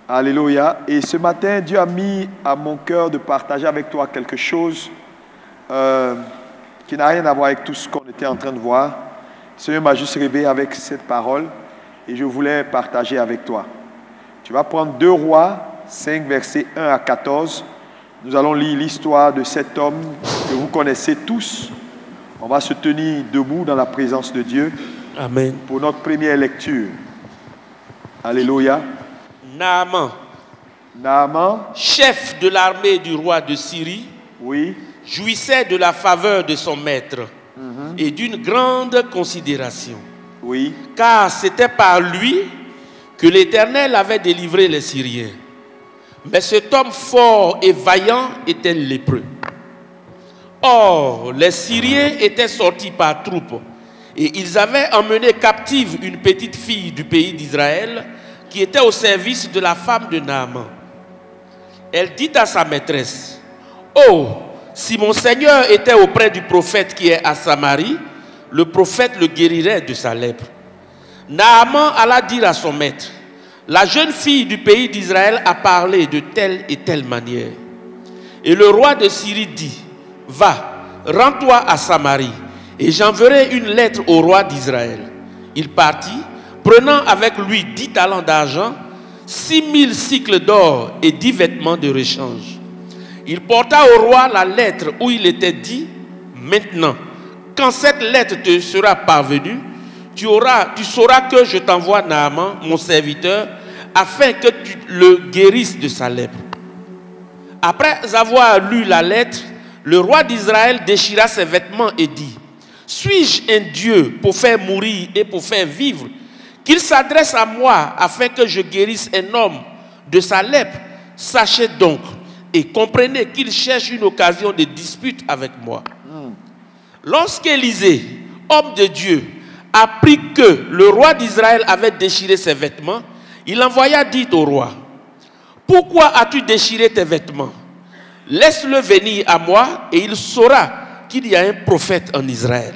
Alléluia. Et ce matin, Dieu a mis à mon cœur de partager avec toi quelque chose qui n'a rien à voir avec tout ce qu'on était en train de voir. Le Seigneur m'a juste réveillé avec cette parole et je voulais partager avec toi. Tu vas prendre 2 Rois 5, versets 1 à 14. Nous allons lire l'histoire de cet homme que vous connaissez tous. On va se tenir debout dans la présence de Dieu. Amen. Pour notre première lecture. Alléluia. Naaman, chef de l'armée du roi de Syrie, oui, jouissait de la faveur de son maître et d'une grande considération. Oui. Car c'était par lui que l'Éternel avait délivré les Syriens. Mais cet homme fort et vaillant était lépreux. Or, les Syriens étaient sortis par troupes et ils avaient emmené captive une petite fille du pays d'Israël qui était au service de la femme de Naaman. Elle dit à sa maîtresse: « Oh, si mon Seigneur était auprès du prophète qui est à Samarie, le prophète le guérirait de sa lèpre. » Naaman alla dire à son maître: « La jeune fille du pays d'Israël a parlé de telle et telle manière. » Et le roi de Syrie dit: « Va, rends-toi à Samarie, et j'enverrai une lettre au roi d'Israël. » Il partit, prenant avec lui 10 talents d'argent, 6000 cycles d'or et 10 vêtements de rechange. Il porta au roi la lettre où il était dit: « Maintenant, quand cette lettre te sera parvenue, tu sauras que je t'envoie Naaman, mon serviteur, afin que tu le guérisses de sa lèpre. » Après avoir lu la lettre, le roi d'Israël déchira ses vêtements et dit: « Suis-je un Dieu pour faire mourir et pour faire vivre, qu'il s'adresse à moi afin que je guérisse un homme de sa lèpre? Sachez donc et comprenez qu'il cherche une occasion de dispute avec moi. » Lorsqu'Élisée, homme de Dieu, apprit que le roi d'Israël avait déchiré ses vêtements, il envoya dire au roi: « Pourquoi as-tu déchiré tes vêtements? Laisse-le venir à moi et il saura qu'il y a un prophète en Israël. »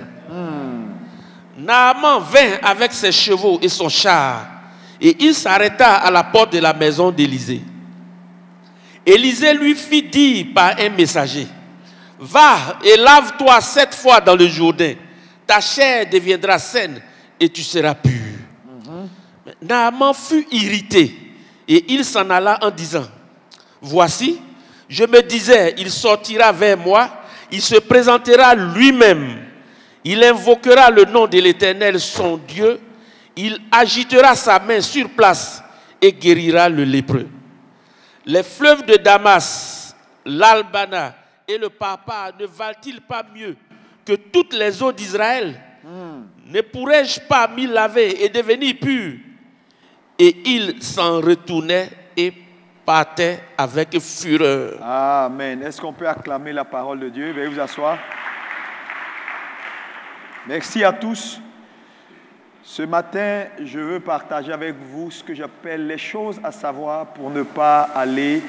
Naaman vint avec ses chevaux et son char et il s'arrêta à la porte de la maison d'Élisée. Élisée lui fit dire par un messager: « Va et lave-toi 7 fois dans le Jourdain. Ta chair deviendra saine et tu seras pur. » Naaman fut irrité et il s'en alla en disant: « Voici, je me disais, il sortira vers moi, il se présentera lui-même, il invoquera le nom de l'Éternel son Dieu, il agitera sa main sur place et guérira le lépreux. Les fleuves de Damas, l'Albana et le Papa ne valent-ils pas mieux que toutes les eaux d'Israël? Ne pourrais-je pas m'y laver et devenir pur? » Et il s'en retournait et partait avec fureur. Amen. Est-ce qu'on peut acclamer la parole de Dieu? Veuillez vous asseoir. Merci à tous. Ce matin, je veux partager avec vous ce que j'appelle les choses à savoir pour ne pas aller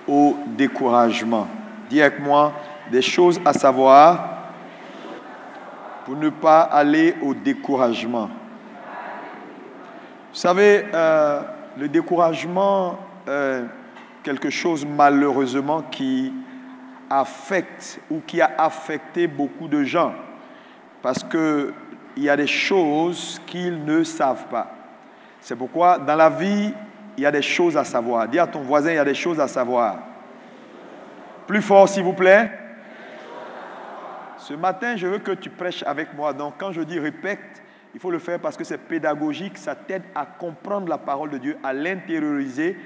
au découragement. Dis avec moi, des choses à savoir pour ne pas aller au découragement. Vous savez, le découragement est quelque chose malheureusement qui affecte ou qui a affecté beaucoup de gens parce qu'il y a des choses qu'ils ne savent pas. C'est pourquoi dans la vie, il y a des choses à savoir. Dis à ton voisin, il y a des choses à savoir. Plus fort, s'il vous plaît. Ce matin, je veux que tu prêches avec moi. Donc, quand je dis répète, il faut le faire parce que c'est pédagogique. Ça t'aide à comprendre la parole de Dieu, à l'intérioriser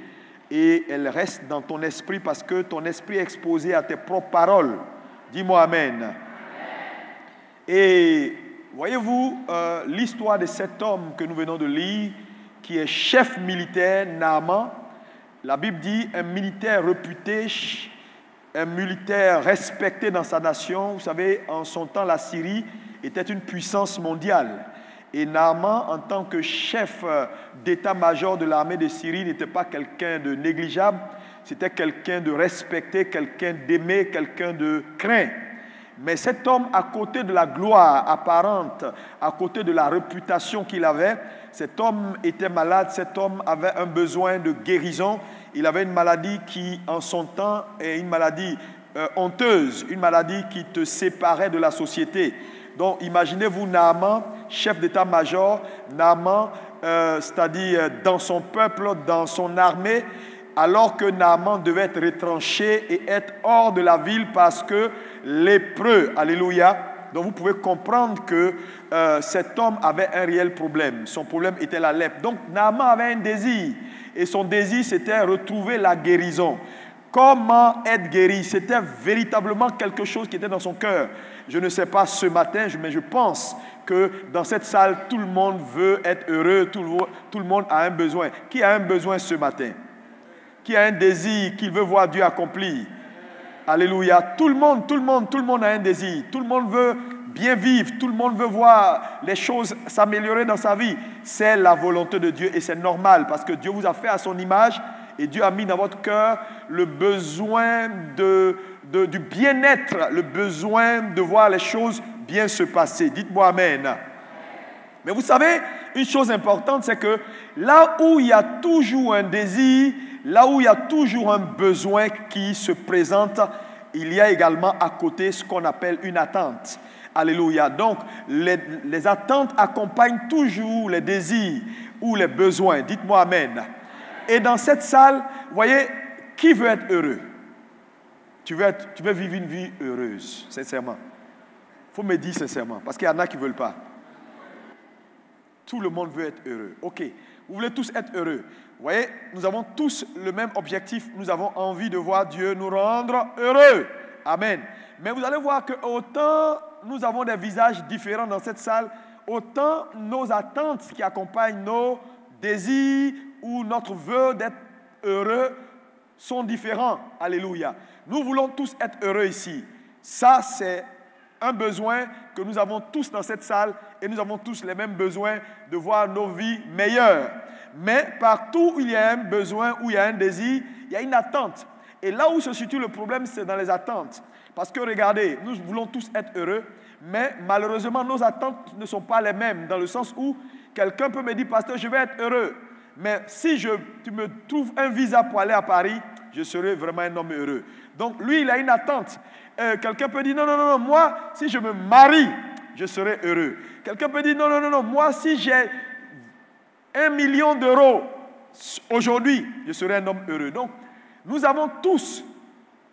et elle reste dans ton esprit parce que ton esprit est exposé à tes propres paroles. Dis-moi Amen. Et voyez-vous, l'histoire de cet homme que nous venons de lire, qui est chef militaire, Naaman, la Bible dit un militaire réputé, un militaire respecté dans sa nation. Vous savez, en son temps, la Syrie était une puissance mondiale. Et Naaman, en tant que chef d'état-major de l'armée de Syrie, n'était pas quelqu'un de négligeable, c'était quelqu'un de respecté, quelqu'un d'aimé, quelqu'un de craint. Mais cet homme, à côté de la gloire apparente, à côté de la réputation qu'il avait, cet homme était malade, cet homme avait un besoin de guérison. Il avait une maladie qui, en son temps, est une maladie honteuse, une maladie qui te séparait de la société. Donc, imaginez-vous Naaman, chef d'état-major, Naaman, c'est-à-dire dans son peuple, dans son armée, alors que Naaman devait être retranché et être hors de la ville parce que lépreux, alléluia. Donc vous pouvez comprendre que cet homme avait un réel problème. Son problème était la lèpre. Donc Naaman avait un désir. Et son désir, c'était retrouver la guérison. Comment être guéri? C'était véritablement quelque chose qui était dans son cœur. Je ne sais pas ce matin, mais je pense que dans cette salle, tout le monde veut être heureux, tout le monde a un besoin. Qui a un besoin ce matin? Qui a un désir qu'il veut voir Dieu accomplir? Alléluia. Tout le monde a un désir. Tout le monde veut bien vivre. Tout le monde veut voir les choses s'améliorer dans sa vie. C'est la volonté de Dieu et c'est normal parce que Dieu vous a fait à son image et Dieu a mis dans votre cœur le besoin du bien-être, le besoin de voir les choses bien se passer. Dites-moi Amen. Mais vous savez, une chose importante, c'est que là où il y a toujours un désir, là où il y a toujours un besoin qui se présente, il y a également à côté ce qu'on appelle une attente. Alléluia. Donc, les attentes accompagnent toujours les désirs ou les besoins. Dites-moi Amen. Et dans cette salle, vous voyez, qui veut être heureux? Tu veux vivre une vie heureuse, sincèrement. Il faut me dire sincèrement, parce qu'il y en a qui ne veulent pas. Tout le monde veut être heureux. Ok, vous voulez tous être heureux. Vous voyez, nous avons tous le même objectif. Nous avons envie de voir Dieu nous rendre heureux. Amen. Mais vous allez voir que autant nous avons des visages différents dans cette salle, autant nos attentes qui accompagnent nos désirs ou notre vœu d'être heureux sont différents. Alléluia. Nous voulons tous être heureux ici. Ça, c'est un besoin que nous avons tous dans cette salle et nous avons tous les mêmes besoins de voir nos vies meilleures. Mais partout où il y a un besoin, où il y a un désir, il y a une attente. Et là où se situe le problème, c'est dans les attentes. Parce que regardez, nous voulons tous être heureux, mais malheureusement, nos attentes ne sont pas les mêmes, dans le sens où quelqu'un peut me dire, pasteur, je vais être heureux. Mais si tu me trouves un visa pour aller à Paris, je serai vraiment un homme heureux. Donc lui, il a une attente. Quelqu'un peut dire, non, moi, si je me marie, je serai heureux. Quelqu'un peut dire, non, moi, si j'ai 1 million d'euros aujourd'hui, je serai un homme heureux. Donc, nous avons tous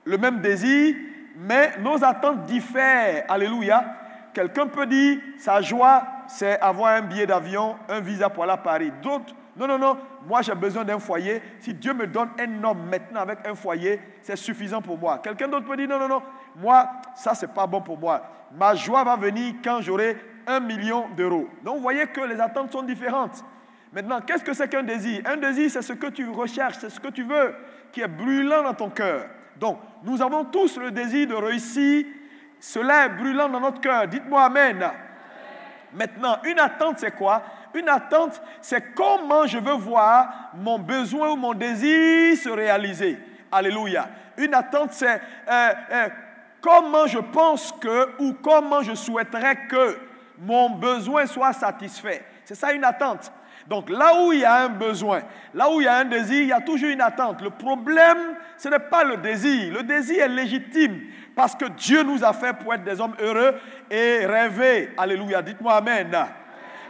le même désir, mais nos attentes diffèrent. Alléluia. Quelqu'un peut dire, sa joie, c'est avoir un billet d'avion, un visa pour aller à Paris. D'autres, non, moi j'ai besoin d'un foyer. Si Dieu me donne un homme maintenant avec un foyer, c'est suffisant pour moi. Quelqu'un d'autre peut dire, non, moi, ça c'est pas bon pour moi. Ma joie va venir quand j'aurai 1 million d'euros. Donc vous voyez que les attentes sont différentes. Maintenant, qu'est-ce que c'est qu'un désir? Un désir, c'est ce que tu recherches, c'est ce que tu veux, qui est brûlant dans ton cœur. Donc, nous avons tous le désir de réussir. Cela est brûlant dans notre cœur. Dites-moi Amen. Maintenant, une attente, c'est quoi? Une attente, c'est comment je veux voir mon besoin ou mon désir se réaliser. Alléluia. Une attente, c'est comment je pense que ou comment je souhaiterais que mon besoin soit satisfait. C'est ça une attente. Donc là où il y a un besoin, là où il y a un désir, il y a toujours une attente. Le problème, ce n'est pas le désir. Le désir est légitime parce que Dieu nous a fait pour être des hommes heureux et rêver. Alléluia. Dites-moi Amen.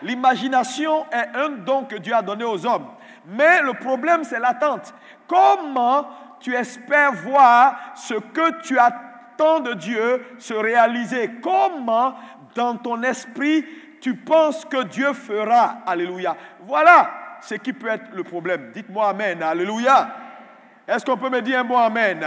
L'imagination est un don que Dieu a donné aux hommes. Mais le problème, c'est l'attente. Comment tu espères voir ce que tu attends de Dieu se réaliser? Comment, dans ton esprit, tu penses que Dieu fera? Alléluia. Voilà ce qui peut être le problème. Dites-moi Amen. Alléluia. Est-ce qu'on peut me dire un bon Amen?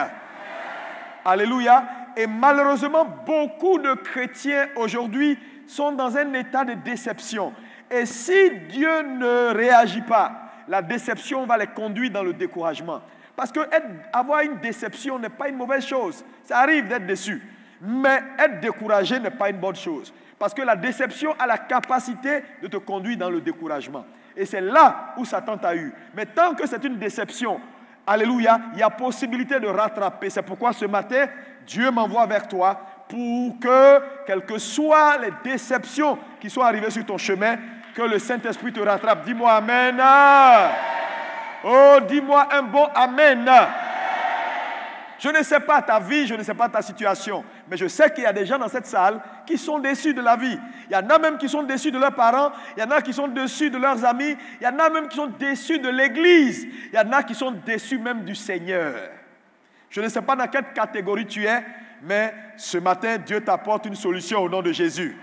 Alléluia. Et malheureusement, beaucoup de chrétiens aujourd'hui sont dans un état de déception. Et si Dieu ne réagit pas, la déception va les conduire dans le découragement. Parce que avoir une déception n'est pas une mauvaise chose. Ça arrive d'être déçu. Mais être découragé n'est pas une bonne chose. Parce que la déception a la capacité de te conduire dans le découragement. Et c'est là où Satan t'a eu. Mais tant que c'est une déception, alléluia, il y a possibilité de rattraper. C'est pourquoi ce matin, Dieu m'envoie vers toi pour que, quelles que soient les déceptions qui sont arrivées sur ton chemin, que le Saint-Esprit te rattrape. Dis-moi Amen. Oh, dis-moi un bon Amen. Je ne sais pas ta vie, je ne sais pas ta situation, mais je sais qu'il y a des gens dans cette salle qui sont déçus de la vie. Il y en a même qui sont déçus de leurs parents, il y en a qui sont déçus de leurs amis, il y en a même qui sont déçus de l'Église, il y en a qui sont déçus même du Seigneur. Je ne sais pas dans quelle catégorie tu es, mais ce matin, Dieu t'apporte une solution au nom de Jésus.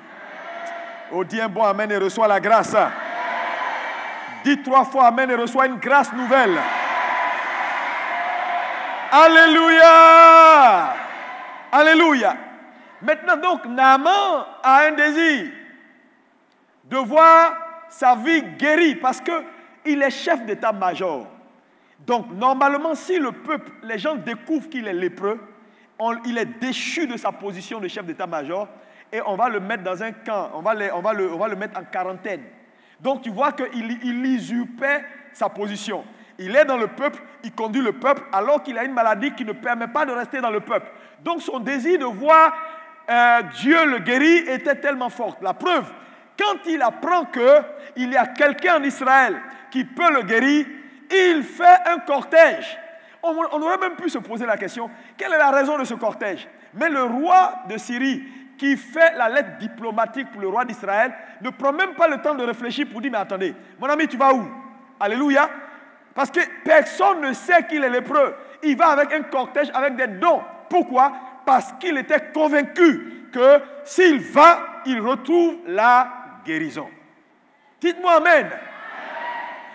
Oh, dis un bon Amen et reçois la grâce. Dis 3 fois Amen et reçois une grâce nouvelle. Alléluia! Alléluia! Maintenant donc, Naaman a un désir de voir sa vie guérie parce qu'il est chef d'état-major. Donc, normalement, si le peuple, les gens découvrent qu'il est lépreux, il est déchu de sa position de chef d'état-major et on va le mettre dans un camp, on va le mettre en quarantaine. Donc, tu vois qu'il usurpait sa position. Il est dans le peuple, il conduit le peuple, alors qu'il a une maladie qui ne permet pas de rester dans le peuple. Donc son désir de voir Dieu le guérir était tellement fort. La preuve, quand il apprend qu'il y a quelqu'un en Israël qui peut le guérir, il fait un cortège. On aurait même pu se poser la question, quelle est la raison de ce cortège? Mais le roi de Syrie, qui fait la lettre diplomatique pour le roi d'Israël, ne prend même pas le temps de réfléchir pour dire, mais attendez, mon ami, tu vas où? Alléluia. Parce que personne ne sait qu'il est lépreux. Il va avec un cortège, avec des dons. Pourquoi? Parce qu'il était convaincu que s'il va, il retrouve la guérison. Dites-moi Amen.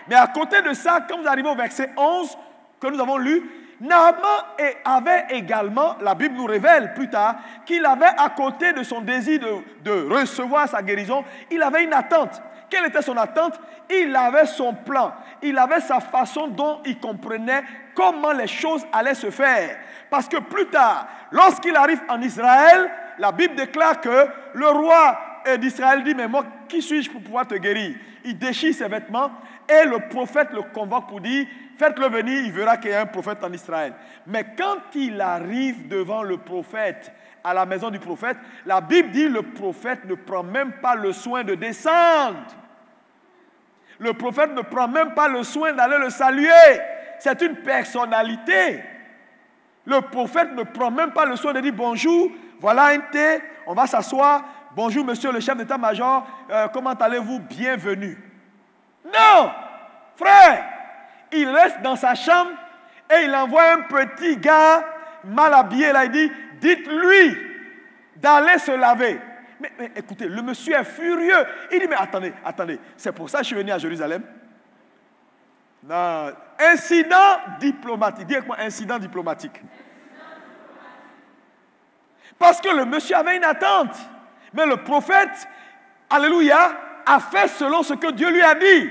Mais à côté de ça, quand vous arrivez au verset 11 que nous avons lu, Naaman avait également, la Bible nous révèle plus tard, qu'il avait à côté de son désir de recevoir sa guérison, il avait une attente. Quelle était son attente? Il avait son plan. Il avait sa façon dont il comprenait comment les choses allaient se faire. Parce que plus tard, lorsqu'il arrive en Israël, la Bible déclare que le roi d'Israël dit, mais moi, qui suis-je pour pouvoir te guérir? Il déchire ses vêtements et le prophète le convoque pour dire, faites-le venir, il verra qu'il y a un prophète en Israël. Mais quand il arrive devant le prophète, à la maison du prophète, la Bible dit le prophète ne prend même pas le soin de descendre. Le prophète ne prend même pas le soin d'aller le saluer. C'est une personnalité. Le prophète ne prend même pas le soin de dire bonjour, voilà un thé, on va s'asseoir. Bonjour monsieur le chef d'état-major, comment allez-vous? Bienvenue. Non, frère, il reste dans sa chambre et il envoie un petit gars mal habillé là, il dit, dites-lui d'aller se laver. Mais écoutez, le monsieur est furieux. Il dit, mais attendez, c'est pour ça que je suis venu à Jérusalem. Non, incident diplomatique. Dis avec moi, incident diplomatique. Parce que le monsieur avait une attente. Mais le prophète, alléluia, a fait selon ce que Dieu lui a dit.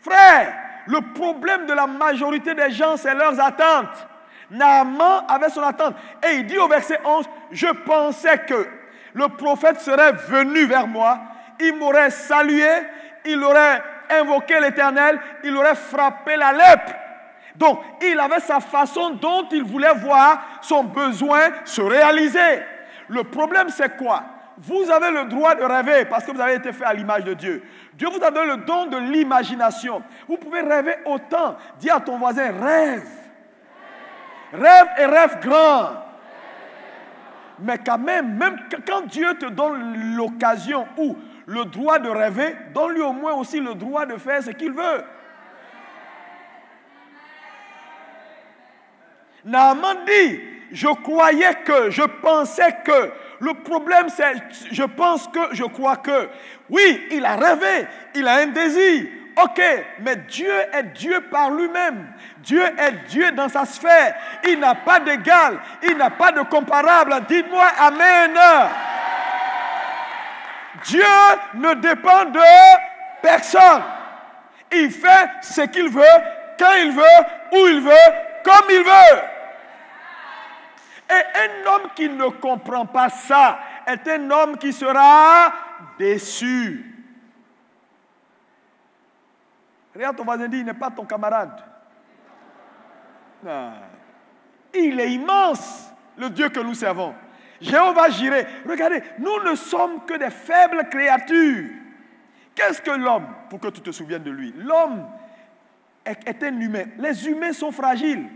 Frère, le problème de la majorité des gens, c'est leurs attentes. Naaman avait son attente. Et il dit au verset 11, je pensais que le prophète serait venu vers moi, il m'aurait salué, il aurait invoqué l'Éternel, il aurait frappé la lèpre. Donc, il avait sa façon dont il voulait voir son besoin se réaliser. Le problème, c'est quoi? Vous avez le droit de rêver parce que vous avez été fait à l'image de Dieu. Dieu vous a donné le don de l'imagination. Vous pouvez rêver autant. Dis à ton voisin, rêve. Rêve et rêve grand. Mais quand même quand Dieu te donne l'occasion ou le droit de rêver, donne-lui au moins aussi le droit de faire ce qu'il veut. Naaman dit, je croyais que, je pensais que. Le problème c'est, je pense que, je crois que. Oui, il a rêvé, il a un désir. Ok, mais Dieu est Dieu par lui-même. Dieu est Dieu dans sa sphère. Il n'a pas d'égal, il n'a pas de comparable. Dites-moi Amen. Dieu ne dépend de personne. Il fait ce qu'il veut, quand il veut, où il veut, comme il veut. Et un homme qui ne comprend pas ça est un homme qui sera déçu. Regarde ton voisin, dit, il n'est pas ton camarade. Non. Il est immense, le Dieu que nous servons. Jéhovah Jireh. Regardez, nous ne sommes que des faibles créatures. Qu'est-ce que l'homme, pour que tu te souviennes de lui? L'homme est un humain. Les humains sont fragiles.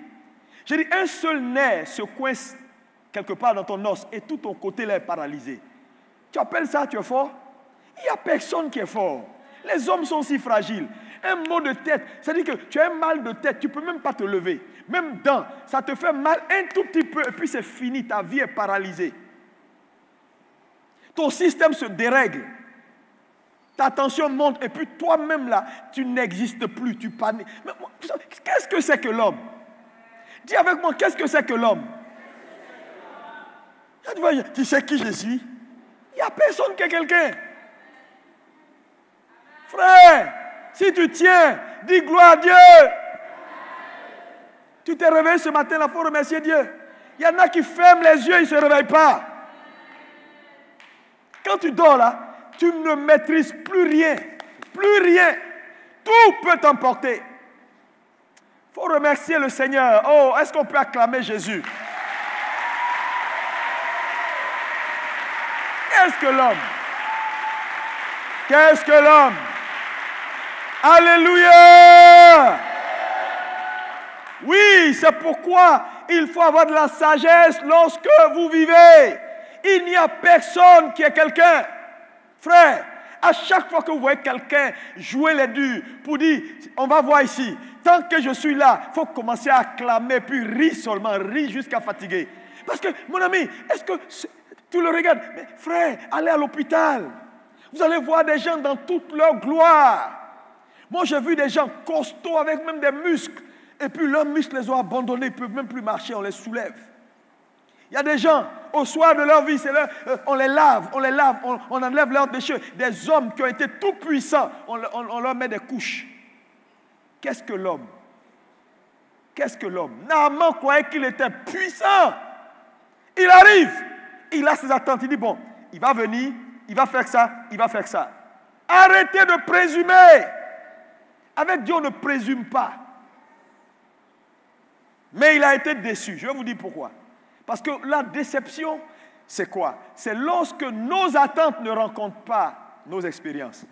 Je dis, un seul nerf se coince quelque part dans ton os et tout ton côté là est paralysé. Tu appelles ça, tu es fort? Il n'y a personne qui est fort. Les hommes sont si fragiles. Un mot de tête, c'est-à-dire que tu as un mal de tête, tu ne peux même pas te lever. Même dents, ça te fait mal un tout petit peu et puis c'est fini, ta vie est paralysée. Ton système se dérègle. Ta tension monte et puis toi-même là, tu n'existes plus, tu paniques. Qu'est-ce que c'est que l'homme? Dis avec moi, qu'est-ce que c'est que l'homme? Tu sais qui je suis? Il n'y a personne qui est quelqu'un. Frère, si tu tiens, dis gloire à Dieu. Tu t'es réveillé ce matin, il faut remercier Dieu. Il y en a qui ferment les yeux, ils ne se réveillent pas. Quand tu dors là, tu ne maîtrises plus rien. Plus rien. Tout peut t'emporter. Il faut remercier le Seigneur. Oh, est-ce qu'on peut acclamer Jésus? Qu'est-ce que l'homme? Qu'est-ce que l'homme? Alléluia! Oui, c'est pourquoi il faut avoir de la sagesse lorsque vous vivez. Il n'y a personne qui est quelqu'un. Frère, à chaque fois que vous voyez quelqu'un jouer les durs pour dire, on va voir ici, tant que je suis là, il faut commencer à acclamer, puis rire seulement, rire jusqu'à fatiguer. Parce que, mon ami, est-ce que tu le regardes? Mais frère, allez à l'hôpital. Vous allez voir des gens dans toute leur gloire. Moi, j'ai vu des gens costauds avec même des muscles. Et puis leurs muscles les ont abandonnés, ils ne peuvent même plus marcher, on les soulève. Il y a des gens, au soir de leur vie, on les lave, on enlève leurs déchets. Des hommes qui ont été tout puissants, on leur met des couches. Qu'est-ce que l'homme? Qu'est-ce que l'homme? Naaman croyait qu'il était puissant. Il arrive, il a ses attentes, il dit bon, il va venir, il va faire ça, il va faire ça. Arrêtez de présumer. Avec Dieu, on ne présume pas. Mais il a été déçu. Je vais vous dire pourquoi. Parce que la déception, c'est quoi? C'est lorsque nos attentes ne rencontrent pas nos expériences.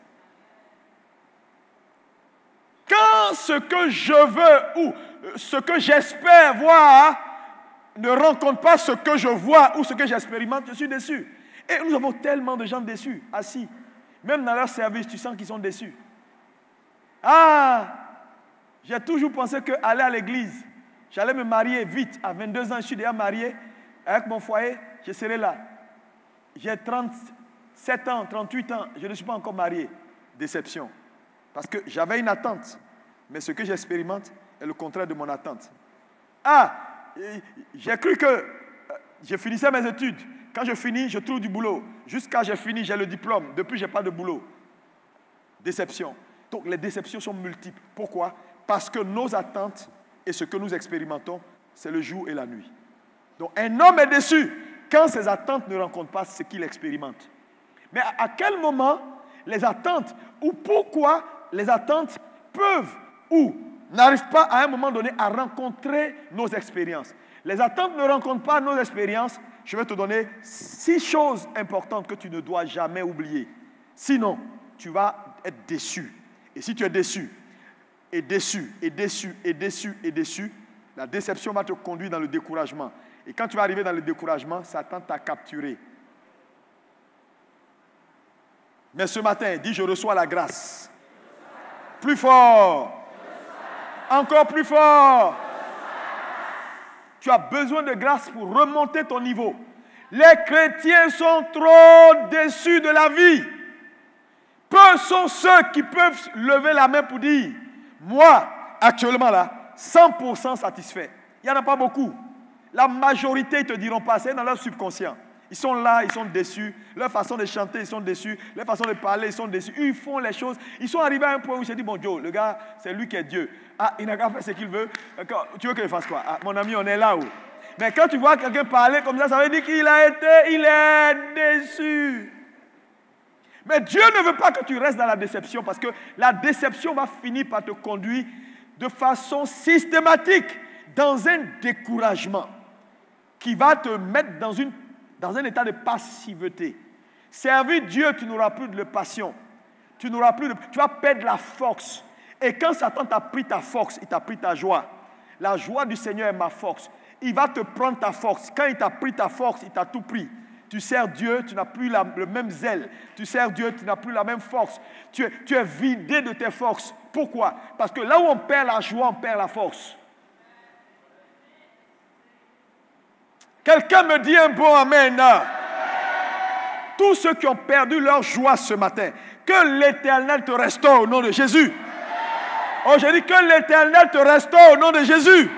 Quand ce que je veux ou ce que j'espère voir ne rencontre pas ce que je vois ou ce que j'expérimente, je suis déçu. Et nous avons tellement de gens déçus, assis. Même dans leur service, tu sens qu'ils sont déçus. Ah, j'ai toujours pensé qu'aller à l'église, j'allais me marier vite. À 22 ans, je suis déjà marié. Avec mon foyer, je serai là. J'ai 37 ans, 38 ans, je ne suis pas encore marié. Déception. Parce que j'avais une attente. Mais ce que j'expérimente est le contraire de mon attente. Ah, j'ai cru que je finissais mes études. Quand je finis, je trouve du boulot. Jusqu'à j'ai fini, j'ai le diplôme. Depuis, je n'ai pas de boulot. Déception. Donc, les déceptions sont multiples. Pourquoi? Parce que nos attentes et ce que nous expérimentons, c'est le jour et la nuit. Donc, un homme est déçu quand ses attentes ne rencontrent pas ce qu'il expérimente. Mais à quel moment les attentes, ou pourquoi les attentes peuvent ou n'arrivent pas à un moment donné à rencontrer nos expériences? Les attentes ne rencontrent pas nos expériences. Je vais te donner 6 choses importantes que tu ne dois jamais oublier. Sinon, tu vas être déçu. Et si tu es déçu, et déçu, et déçu, et déçu, et déçu, la déception va te conduire dans le découragement. Et quand tu vas arriver dans le découragement, Satan t'a capturé. Mais ce matin, dis, je reçois la grâce. Plus fort. Encore plus fort. Tu as besoin de grâce pour remonter ton niveau. Les chrétiens sont trop déçus de la vie. Peu sont ceux qui peuvent lever la main pour dire, moi, actuellement là, 100% satisfait. Il n'y en a pas beaucoup. La majorité, ils ne te diront pas, c'est dans leur subconscient. Ils sont là, ils sont déçus. Leur façon de chanter, ils sont déçus. Leur façon de parler, ils sont déçus. Ils font les choses. Ils sont arrivés à un point où ils se disent, bon Dieu, le gars, c'est lui qui est Dieu. Ah, il n'a qu'à faire ce qu'il veut. Tu veux qu'il fasse quoi? Ah, mon ami, on est là où? Mais quand tu vois quelqu'un parler comme ça veut dire qu'il est déçu. Mais Dieu ne veut pas que tu restes dans la déception parce que la déception va finir par te conduire de façon systématique dans un découragement qui va te mettre dans dans un état de passivité. Servir Dieu, tu n'auras plus de passion. Tu vas perdre la force. Et quand Satan t'a pris ta force, il t'a pris ta joie. La joie du Seigneur est ma force. Il va te prendre ta force. Quand il t'a pris ta force, il t'a tout pris. Tu sers Dieu, tu n'as plus le même zèle. Tu sers Dieu, tu n'as plus la même force. Tu es vidé de tes forces. Pourquoi? Parce que là où on perd la joie, on perd la force. Quelqu'un me dit un bon amen. Tous ceux qui ont perdu leur joie ce matin, que l'Éternel te restaure au nom de Jésus. Oh, j'ai dit que l'Éternel te restaure au nom de Jésus.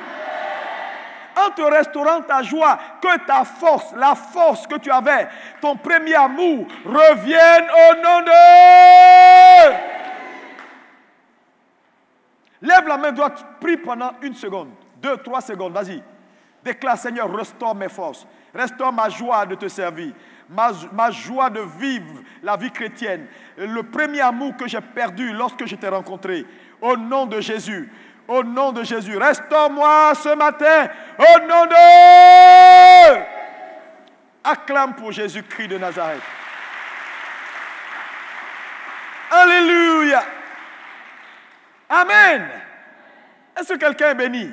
En te restaurant ta joie, que ta force, la force que tu avais, ton premier amour, revienne au nom de... Lève la main droite, prie pendant 1 seconde, 2, 3 secondes, vas-y. Déclare, Seigneur, restaure mes forces, restaure ma joie de te servir, ma joie de vivre la vie chrétienne, le premier amour que j'ai perdu lorsque je t'ai rencontré. Au nom de Jésus, au nom de Jésus, restaure-moi ce matin, au nom de... Acclame pour Jésus-Christ de Nazareth. Alléluia. Amen. Est-ce que quelqu'un est béni?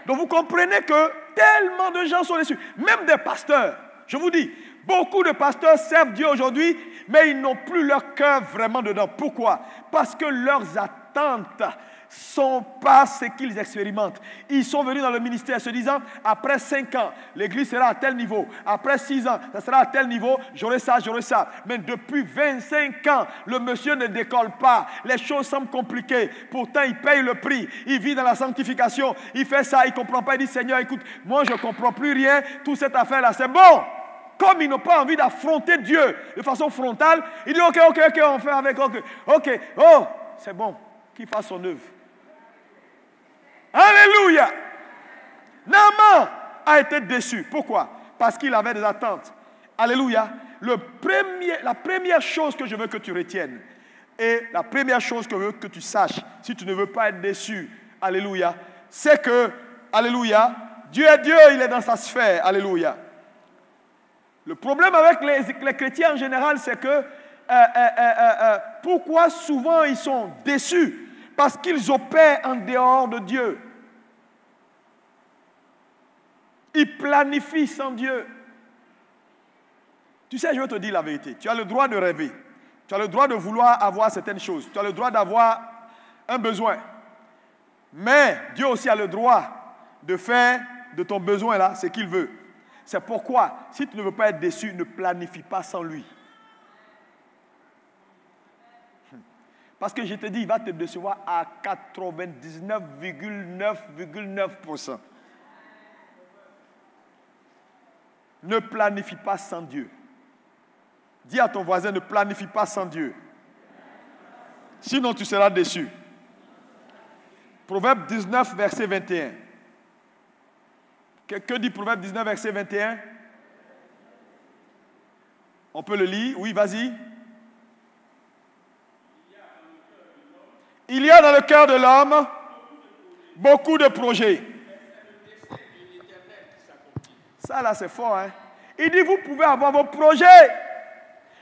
Donc vous comprenez que tellement de gens sont déçus, même des pasteurs. Je vous dis, beaucoup de pasteurs servent Dieu aujourd'hui, mais ils n'ont plus leur cœur vraiment dedans. Pourquoi? Parce que leurs attentes sont pas ce qu'ils expérimentent. Ils sont venus dans le ministère se disant, après 5 ans, l'église sera à tel niveau. Après 6 ans, ça sera à tel niveau, j'aurai ça, j'aurai ça. Mais depuis 25 ans, le monsieur ne décolle pas. Les choses semblent compliquées. Pourtant, il paye le prix. Il vit dans la sanctification. Il fait ça, il ne comprend pas. Il dit, Seigneur, écoute, moi, je ne comprends plus rien. Toute cette affaire-là, c'est bon. Comme ils n'ont pas envie d'affronter Dieu de façon frontale, il dit, ok, on fait avec, ok, oh, c'est bon, qu'il fasse son œuvre. Alléluia. Naaman a été déçu. Pourquoi? Parce qu'il avait des attentes. Alléluia. La première chose que je veux que tu retiennes, et la première chose que je veux que tu saches, si tu ne veux pas être déçu, alléluia, c'est que, alléluia, Dieu est Dieu, il est dans sa sphère. Alléluia. Le problème avec les chrétiens en général, c'est que pourquoi souvent ils sont déçus? Parce qu'ils opèrent en dehors de Dieu. Ils planifient sans Dieu. Tu sais, je vais te dire la vérité. Tu as le droit de rêver. Tu as le droit de vouloir avoir certaines choses. Tu as le droit d'avoir un besoin. Mais Dieu aussi a le droit de faire de ton besoin là ce qu'il veut. C'est pourquoi, si tu ne veux pas être déçu, ne planifie pas sans lui. Parce que je te dis, il va te décevoir à 99,9,9%. Ne planifie pas sans Dieu. Dis à ton voisin, ne planifie pas sans Dieu. Sinon, tu seras déçu. Proverbe 19, verset 21. Que dit Proverbe 19, verset 21? On peut le lire? Oui, vas-y. Il y a dans le cœur de l'homme beaucoup de projets. Ça là, c'est fort, hein? Il dit, vous pouvez avoir vos projets,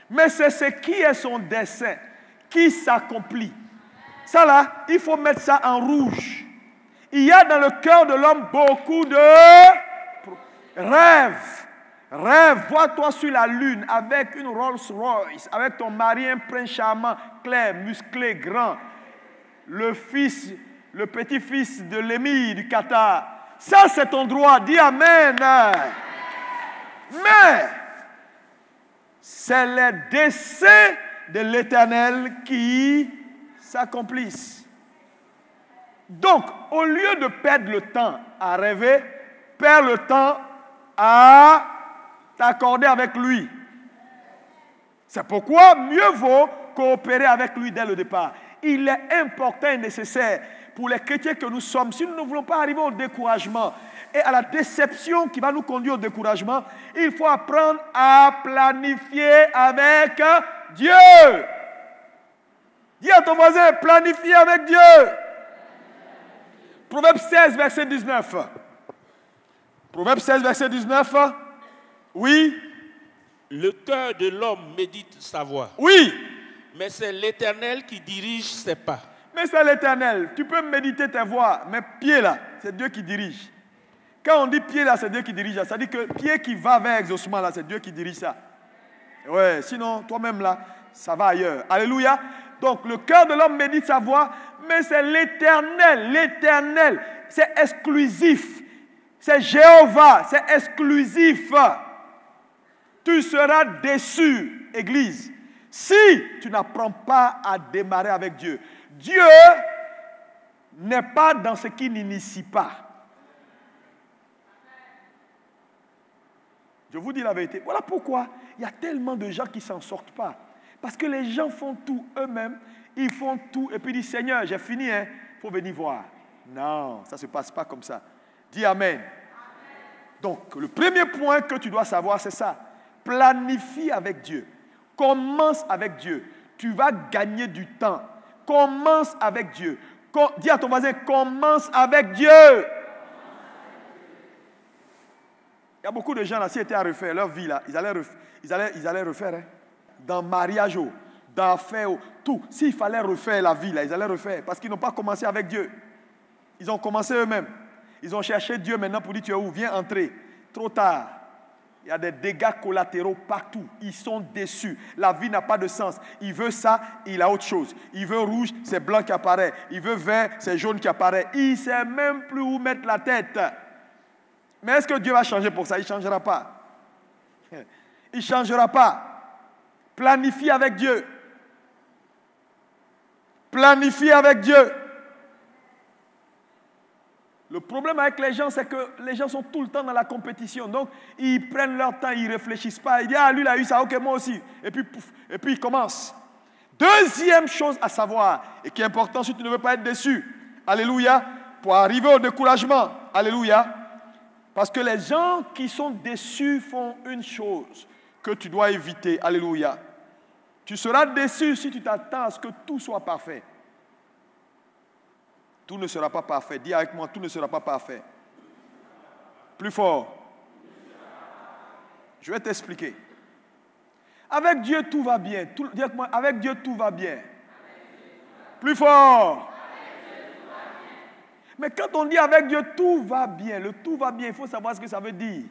mais c'est ce qui est son dessein qui s'accomplit. Ça là, il faut mettre ça en rouge. Il y a dans le cœur de l'homme beaucoup de rêves. Rêve, vois-toi sur la lune avec une Rolls-Royce, avec ton mari, un prince charmant, clair, musclé, grand. Le petit-fils de l'émir du Qatar. Ça, c'est ton droit. Dis Amen. Mais, c'est les desseins de l'Éternel qui s'accomplissent. Donc, au lieu de perdre le temps à rêver, perds le temps à t'accorder avec lui. C'est pourquoi mieux vaut coopérer avec lui dès le départ. Il est important et nécessaire pour les chrétiens que nous sommes, si nous ne voulons pas arriver au découragement et à la déception qui va nous conduire au découragement, il faut apprendre à planifier avec Dieu. Dis à ton voisin, planifier avec Dieu. Proverbe 16, verset 19. Proverbe 16, verset 19. Oui. Le cœur de l'homme médite sa voie. Oui, Mais c'est l'Éternel qui dirige ses pas. mais c'est l'Éternel. Tu peux méditer tes voies, mais pied là, c'est Dieu qui dirige. Quand on dit pied là, c'est Dieu qui dirige. Ça veut dire que pied qui va vers exaucement là, c'est Dieu qui dirige ça. Ouais, sinon, toi-même là, ça va ailleurs. Alléluia. Donc, le cœur de l'homme médite sa voie, mais c'est l'Éternel. L'Éternel, c'est exclusif. C'est Jéhovah, c'est exclusif. Tu seras déçu, Église, si tu n'apprends pas à démarrer avec Dieu. Dieu n'est pas dans ce qui n'initie pas. Je vous dis la vérité. Voilà pourquoi il y a tellement de gens qui ne s'en sortent pas. Parce que les gens font tout eux-mêmes, ils font tout, et puis ils disent, Seigneur, j'ai fini, il faut venir voir. Non, ça ne se passe pas comme ça. Dis Amen. Donc, le premier point que tu dois savoir, c'est ça. Planifie avec Dieu. Commence avec Dieu. Tu vas gagner du temps. Commence avec Dieu. Dis à ton voisin, commence avec Dieu. Il y a beaucoup de gens là, s'ils étaient à refaire leur vie là, ils allaient refaire. Hein. Dans mariage, dans affaires, tout. S'il fallait refaire la vie là, ils allaient refaire. Parce qu'ils n'ont pas commencé avec Dieu. Ils ont commencé eux-mêmes. Ils ont cherché Dieu maintenant pour dire, tu es où? Viens entrer. Trop tard. Il y a des dégâts collatéraux partout. Ils sont déçus. La vie n'a pas de sens. Il veut ça, il a autre chose. Il veut rouge, c'est blanc qui apparaît. Il veut vert, c'est jaune qui apparaît. Il ne sait même plus où mettre la tête. Mais est-ce que Dieu va changer pour ça? Il ne changera pas. Il ne changera pas. Planifie avec Dieu. Planifie avec Dieu. Le problème avec les gens, c'est que les gens sont tout le temps dans la compétition. Donc, ils prennent leur temps, ils ne réfléchissent pas. Ils disent, ah, lui, il a eu ça, ok, moi aussi. Et puis, pouf, et puis ils commencent. Deuxième chose à savoir, et qui est important si tu ne veux pas être déçu. Alléluia. Pour arriver au découragement. Alléluia. Parce que les gens qui sont déçus font une chose que tu dois éviter. Alléluia. Tu seras déçu si tu t'attends à ce que tout soit parfait. Tout ne sera pas parfait. Dis avec moi, tout ne sera pas parfait. Plus fort. Je vais t'expliquer. Avec Dieu, tout va bien. Dis avec moi, avec Dieu, tout va bien. Plus fort. Mais quand on dit avec Dieu, tout va bien, le tout va bien, il faut savoir ce que ça veut dire.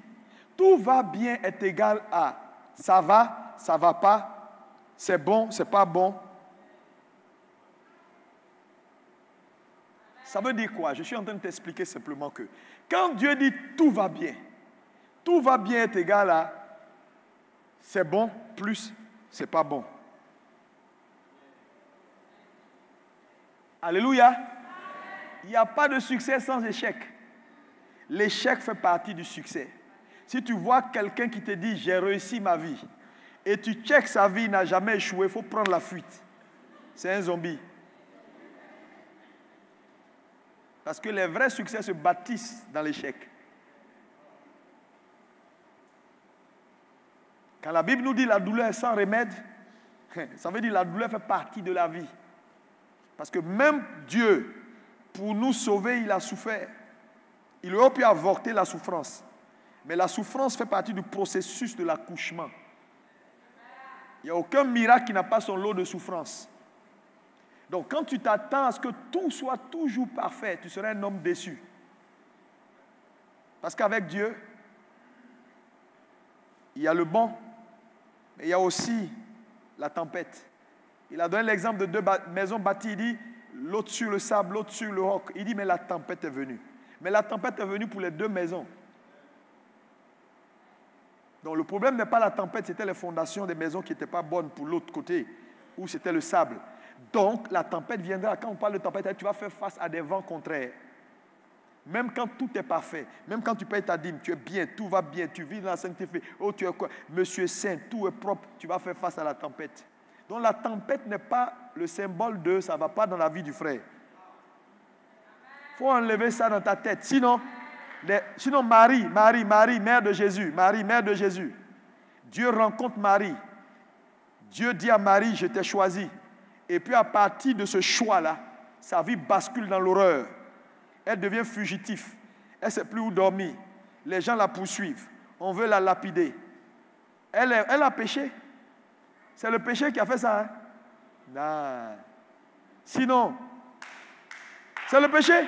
Tout va bien est égal à ça va pas, c'est bon, c'est pas bon. Ça veut dire quoi? Je suis en train de t'expliquer simplement que quand Dieu dit tout va bien est égal à c'est bon plus c'est pas bon. Alléluia. Il n'y a pas de succès sans échec. L'échec fait partie du succès. Si tu vois quelqu'un qui te dit j'ai réussi ma vie et tu checkes sa vie, il n'a jamais échoué, il faut prendre la fuite. C'est un zombie. Parce que les vrais succès se bâtissent dans l'échec. Quand la Bible nous dit la douleur est sans remède, ça veut dire la douleur fait partie de la vie. Parce que même Dieu, pour nous sauver, il a souffert. Il aurait pu avorter la souffrance. Mais la souffrance fait partie du processus de l'accouchement. Il n'y a aucun miracle qui n'a pas son lot de souffrance. Donc quand tu t'attends à ce que tout soit toujours parfait, tu seras un homme déçu. Parce qu'avec Dieu, il y a le bon, mais il y a aussi la tempête. Il a donné l'exemple de deux maisons bâties. Il dit, l'autre sur le sable, l'autre sur le roc. Il dit, mais la tempête est venue. Mais la tempête est venue pour les deux maisons. Donc le problème n'est pas la tempête, c'était les fondations des maisons qui n'étaient pas bonnes pour l'autre côté, où c'était le sable. Donc la tempête viendra. Quand on parle de tempête, tu vas faire face à des vents contraires. Même quand tout est parfait, même quand tu payes ta dîme, tu es bien, tout va bien, tu vis dans la sainteté. Oh, tu es quoi? Monsieur saint, tout est propre, tu vas faire face à la tempête. Donc la tempête n'est pas le symbole de ça ne va pas dans la vie du frère. Il faut enlever ça dans ta tête. Sinon Marie, mère de Jésus, Marie, mère de Jésus. Dieu rencontre Marie. Dieu dit à Marie, je t'ai choisi. Et puis à partir de ce choix-là, sa vie bascule dans l'horreur. Elle devient fugitive. Elle ne sait plus où dormir. Les gens la poursuivent. On veut la lapider. Elle a péché. C'est le péché qui a fait ça. Hein? Non. Sinon, c'est le péché.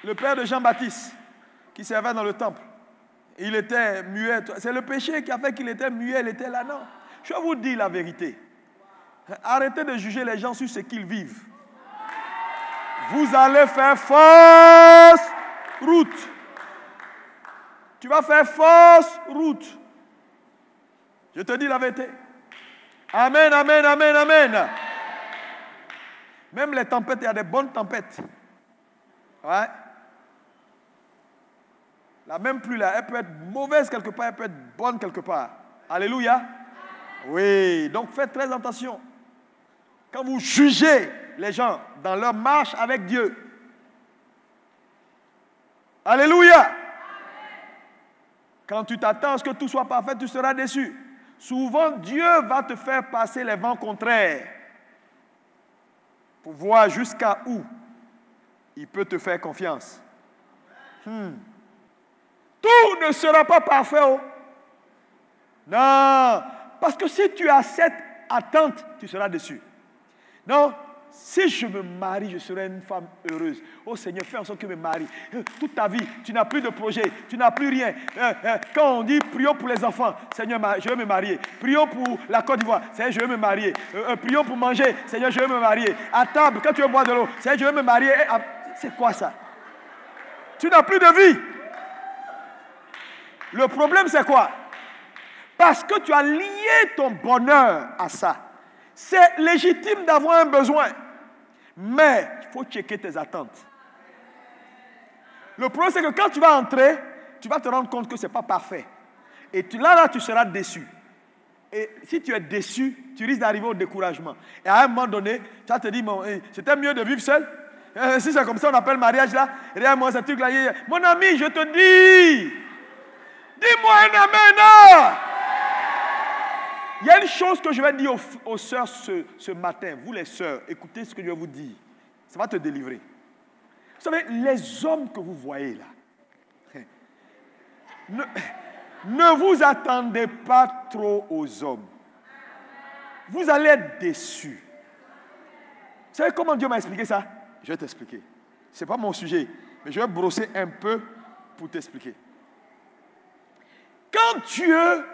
Le père de Jean-Baptiste, qui servait dans le temple, il était muet. C'est le péché qui a fait qu'il était muet, il était là. Non. Je vous dis la vérité. Arrêtez de juger les gens sur ce qu'ils vivent. Vous allez faire fausse route. Tu vas faire fausse route. Je te dis la vérité. Amen, amen, amen, amen. Même les tempêtes, il y a des bonnes tempêtes. Ouais. La même pluie là, elle peut être mauvaise quelque part, elle peut être bonne quelque part. Alléluia. Oui, donc faites très attention. Quand vous jugez les gens dans leur marche avec Dieu. Alléluia. Quand tu t'attends à ce que tout soit parfait, tu seras déçu. Souvent, Dieu va te faire passer les vents contraires pour voir jusqu'à où il peut te faire confiance. Tout ne sera pas parfait. Oh. Non, parce que si tu as cette attente, tu seras déçu. Non, si je me marie, je serai une femme heureuse. Oh Seigneur, fais en sorte que je me marie. Toute ta vie, tu n'as plus de projet, tu n'as plus rien. Quand on dit prions pour les enfants, Seigneur, je veux me marier. Prions pour la Côte d'Ivoire, Seigneur, je veux me marier. Prions pour manger, Seigneur, je veux me marier. À table, quand tu veux boire de l'eau, Seigneur, je veux me marier. C'est quoi ça? Tu n'as plus de vie. Le problème, c'est quoi? Parce que tu as lié ton bonheur à ça. C'est légitime d'avoir un besoin. Mais il faut checker tes attentes. Le problème, c'est que quand tu vas entrer, tu vas te rendre compte que ce n'est pas parfait. Et là, tu seras déçu. Et si tu es déçu, tu risques d'arriver au découragement. Et à un moment donné, tu vas te dire, c'était mieux de vivre seul. Si c'est comme ça, on appelle mariage là. Regarde moi, ce truc là. Mon ami, je te dis, dis-moi un amen. Il y a une chose que je vais dire aux sœurs ce matin. Vous les sœurs, écoutez ce que je vais vous dire. Ça va te délivrer. Vous savez, les hommes que vous voyez là, ne vous attendez pas trop aux hommes. Vous allez être déçus. Vous savez comment Dieu m'a expliqué ça? Je vais t'expliquer. Ce n'est pas mon sujet, mais je vais brosser un peu pour t'expliquer. Quand Dieu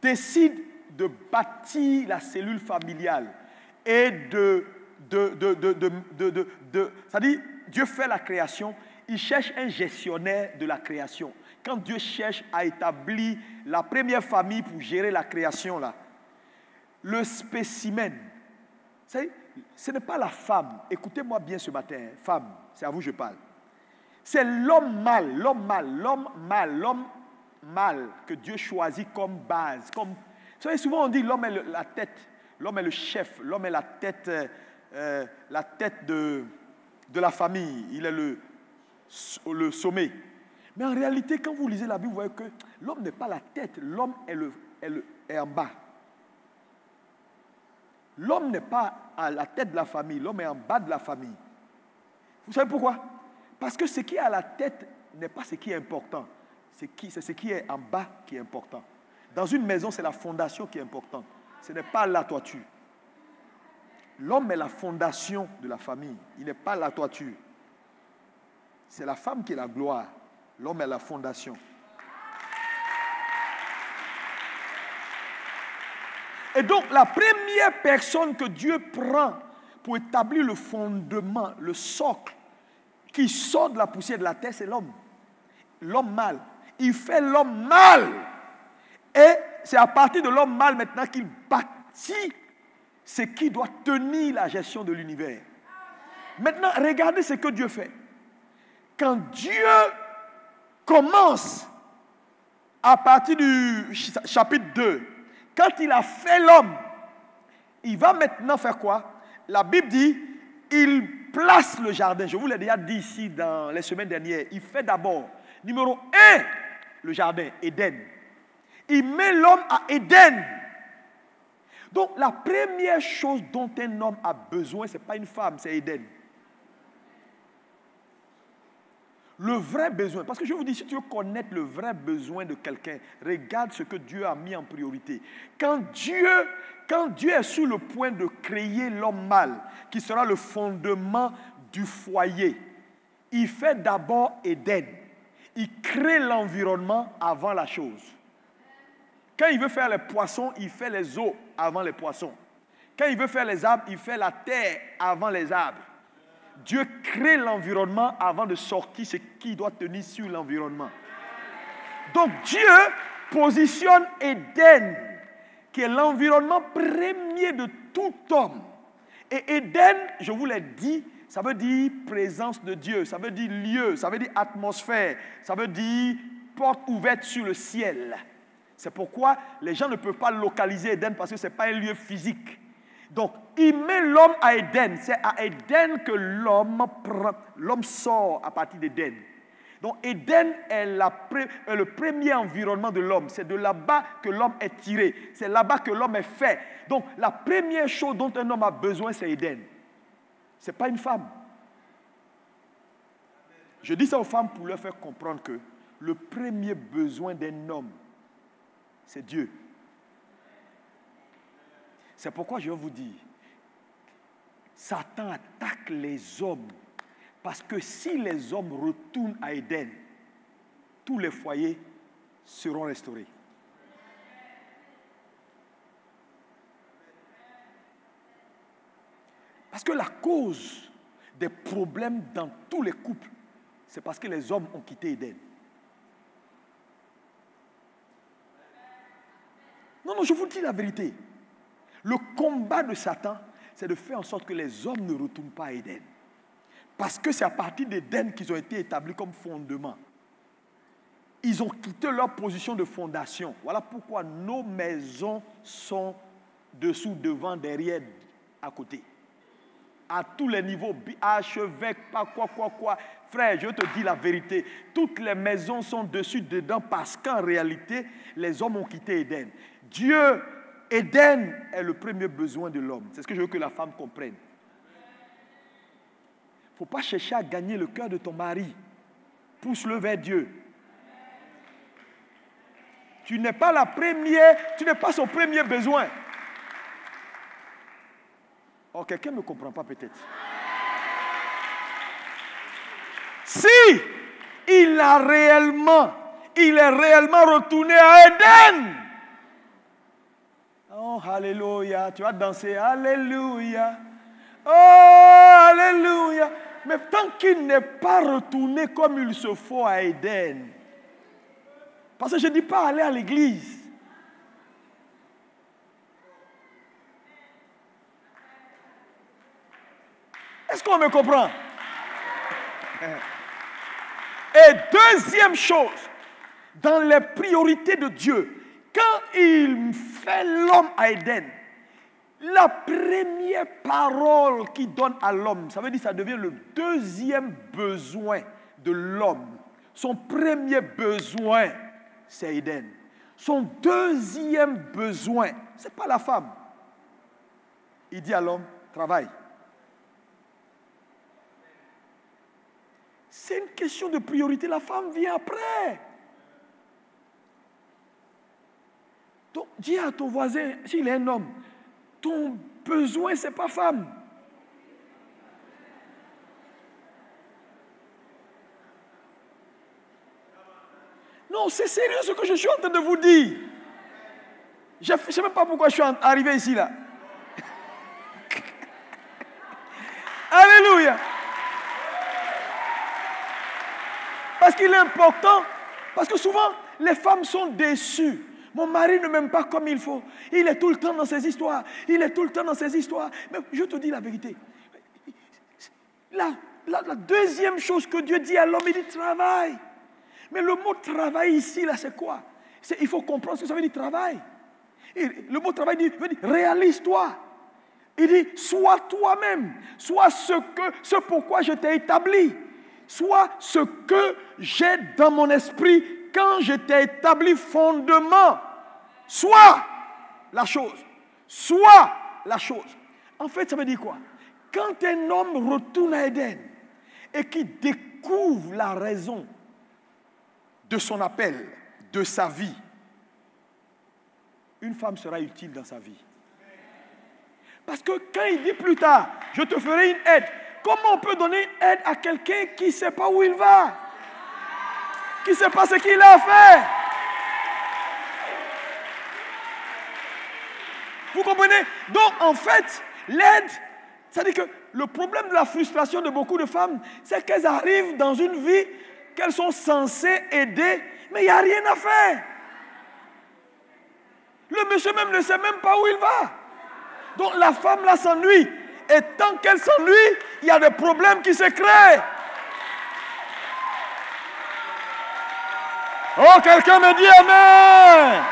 décide de bâtir la cellule familiale et c'est-à-dire, Dieu fait la création, il cherche un gestionnaire de la création. Quand Dieu cherche à établir la première famille pour gérer la création, là, le spécimen, ce n'est pas la femme. Écoutez-moi bien ce matin, femme, c'est à vous que je parle. C'est l'homme mâle que Dieu choisit comme base. Vous savez, souvent on dit l'homme est la tête, l'homme est le chef, l'homme est la tête de la famille, il est le sommet. Mais en réalité, quand vous lisez la Bible, vous voyez que l'homme n'est pas la tête, l'homme est en bas. L'homme n'est pas à la tête de la famille, l'homme est en bas de la famille. Vous savez pourquoi? Parce que ce qui est à la tête n'est pas ce qui est important. C'est ce qui est en bas qui est important. Dans une maison, c'est la fondation qui est importante. Ce n'est pas la toiture. L'homme est la fondation de la famille. Il n'est pas la toiture. C'est la femme qui est la gloire. L'homme est la fondation. Et donc, la première personne que Dieu prend pour établir le fondement, le socle, qui sort de la poussière de la terre, c'est l'homme. L'homme mâle. Il fait l'homme mâle. Et c'est à partir de l'homme mâle maintenant qu'il bâtit ce qui doit tenir la gestion de l'univers. Maintenant, regardez ce que Dieu fait. Quand Dieu commence à partir du chapitre 2, quand il a fait l'homme, il va maintenant faire quoi? La Bible dit, il place le jardin. Je vous l'ai déjà dit ici dans les semaines dernières. Il fait d'abord, numéro 1, le jardin, Éden. Il met l'homme à Éden. Donc la première chose dont un homme a besoin, ce n'est pas une femme, c'est Éden. Le vrai besoin, parce que je vous dis, si tu veux connaître le vrai besoin de quelqu'un, regarde ce que Dieu a mis en priorité. Quand Dieu est sur le point de créer l'homme mâle, qui sera le fondement du foyer, il fait d'abord Éden. Il crée l'environnement avant la chose. Quand il veut faire les poissons, il fait les eaux avant les poissons. Quand il veut faire les arbres, il fait la terre avant les arbres. Dieu crée l'environnement avant de sortir ce qui doit tenir sur l'environnement. Donc Dieu positionne Éden, qui est l'environnement premier de tout homme. Et Éden, je vous l'ai dit, ça veut dire présence de Dieu, ça veut dire lieu, ça veut dire atmosphère, ça veut dire porte ouverte sur le ciel. C'est pourquoi les gens ne peuvent pas localiser Éden parce que ce n'est pas un lieu physique. Donc, il met l'homme à Éden. C'est à Éden que l'homme sort à partir d'Éden. Donc, Éden est le premier environnement de l'homme. C'est de là-bas que l'homme est tiré. C'est là-bas que l'homme est fait. Donc, la première chose dont un homme a besoin, c'est Éden. Ce n'est pas une femme. Je dis ça aux femmes pour leur faire comprendre que le premier besoin d'un homme, c'est Dieu. C'est pourquoi je vais vous dire, Satan attaque les hommes. Parce que si les hommes retournent à Éden, tous les foyers seront restaurés. Parce que la cause des problèmes dans tous les couples, c'est parce que les hommes ont quitté Éden. Non, je vous dis la vérité. Le combat de Satan, c'est de faire en sorte que les hommes ne retournent pas à Éden. Parce que c'est à partir d'Éden qu'ils ont été établis comme fondement. Ils ont quitté leur position de fondation. Voilà pourquoi nos maisons sont dessous, devant, derrière, à côté. À tous les niveaux, archevêque, pas quoi. Frère, je te dis la vérité. Toutes les maisons sont dessus, dedans, parce qu'en réalité, les hommes ont quitté Éden. Éden est le premier besoin de l'homme. C'est ce que je veux que la femme comprenne. Il ne faut pas chercher à gagner le cœur de ton mari. Pousse-le vers Dieu. Tu n'es pas son premier besoin. Oh, quelqu'un ne me comprend pas peut-être. Si il est réellement retourné à Éden. Oh, alléluia. Tu vas danser. Alléluia. Oh, alléluia. Mais tant qu'il n'est pas retourné comme il se faut à Éden. Parce que je ne dis pas aller à l'église. Est-ce qu'on me comprend? Et deuxième chose, dans les priorités de Dieu, quand il fait l'homme à Éden, la première parole qu'il donne à l'homme, ça veut dire que ça devient le deuxième besoin de l'homme. Son premier besoin, c'est Éden. Son deuxième besoin, ce n'est pas la femme. Il dit à l'homme, travaille. C'est une question de priorité. La femme vient après. Donc, dis à ton voisin, s'il est un homme, ton besoin, ce n'est pas femme. Non, c'est sérieux ce que je suis en train de vous dire. Je ne sais même pas pourquoi je suis arrivé ici là. Alléluia. Parce qu'il est important, parce que souvent, les femmes sont déçues. Mon mari ne m'aime pas comme il faut. Il est tout le temps dans ses histoires. Mais je te dis la vérité. La deuxième chose que Dieu dit à l'homme, il dit travail. Mais le mot travail ici, là, c'est quoi? Il faut comprendre ce que ça veut dire travail. Et le mot travail veut dire réalise-toi. Il dit sois toi-même. Sois ce pourquoi je t'ai établi. Sois ce que j'ai dans mon esprit quand je t'ai établi fondement. Sois la chose. Sois la chose. En fait, ça veut dire quoi? Quand un homme retourne à Éden et qu'il découvre la raison de son appel, de sa vie, une femme sera utile dans sa vie. Parce que quand il dit plus tard, je te ferai une aide, comment on peut donner une aide à quelqu'un qui ne sait pas où il va, qui ne sait pas ce qu'il a fait? Vous comprenez? Donc en fait, l'aide, c'est-à-dire que le problème de la frustration de beaucoup de femmes, c'est qu'elles arrivent dans une vie qu'elles sont censées aider, mais il n'y a rien à faire. Le monsieur même ne sait même pas où il va. Donc la femme là s'ennuie. Et tant qu'elle s'ennuie, il y a des problèmes qui se créent. Oh, quelqu'un me dit amen.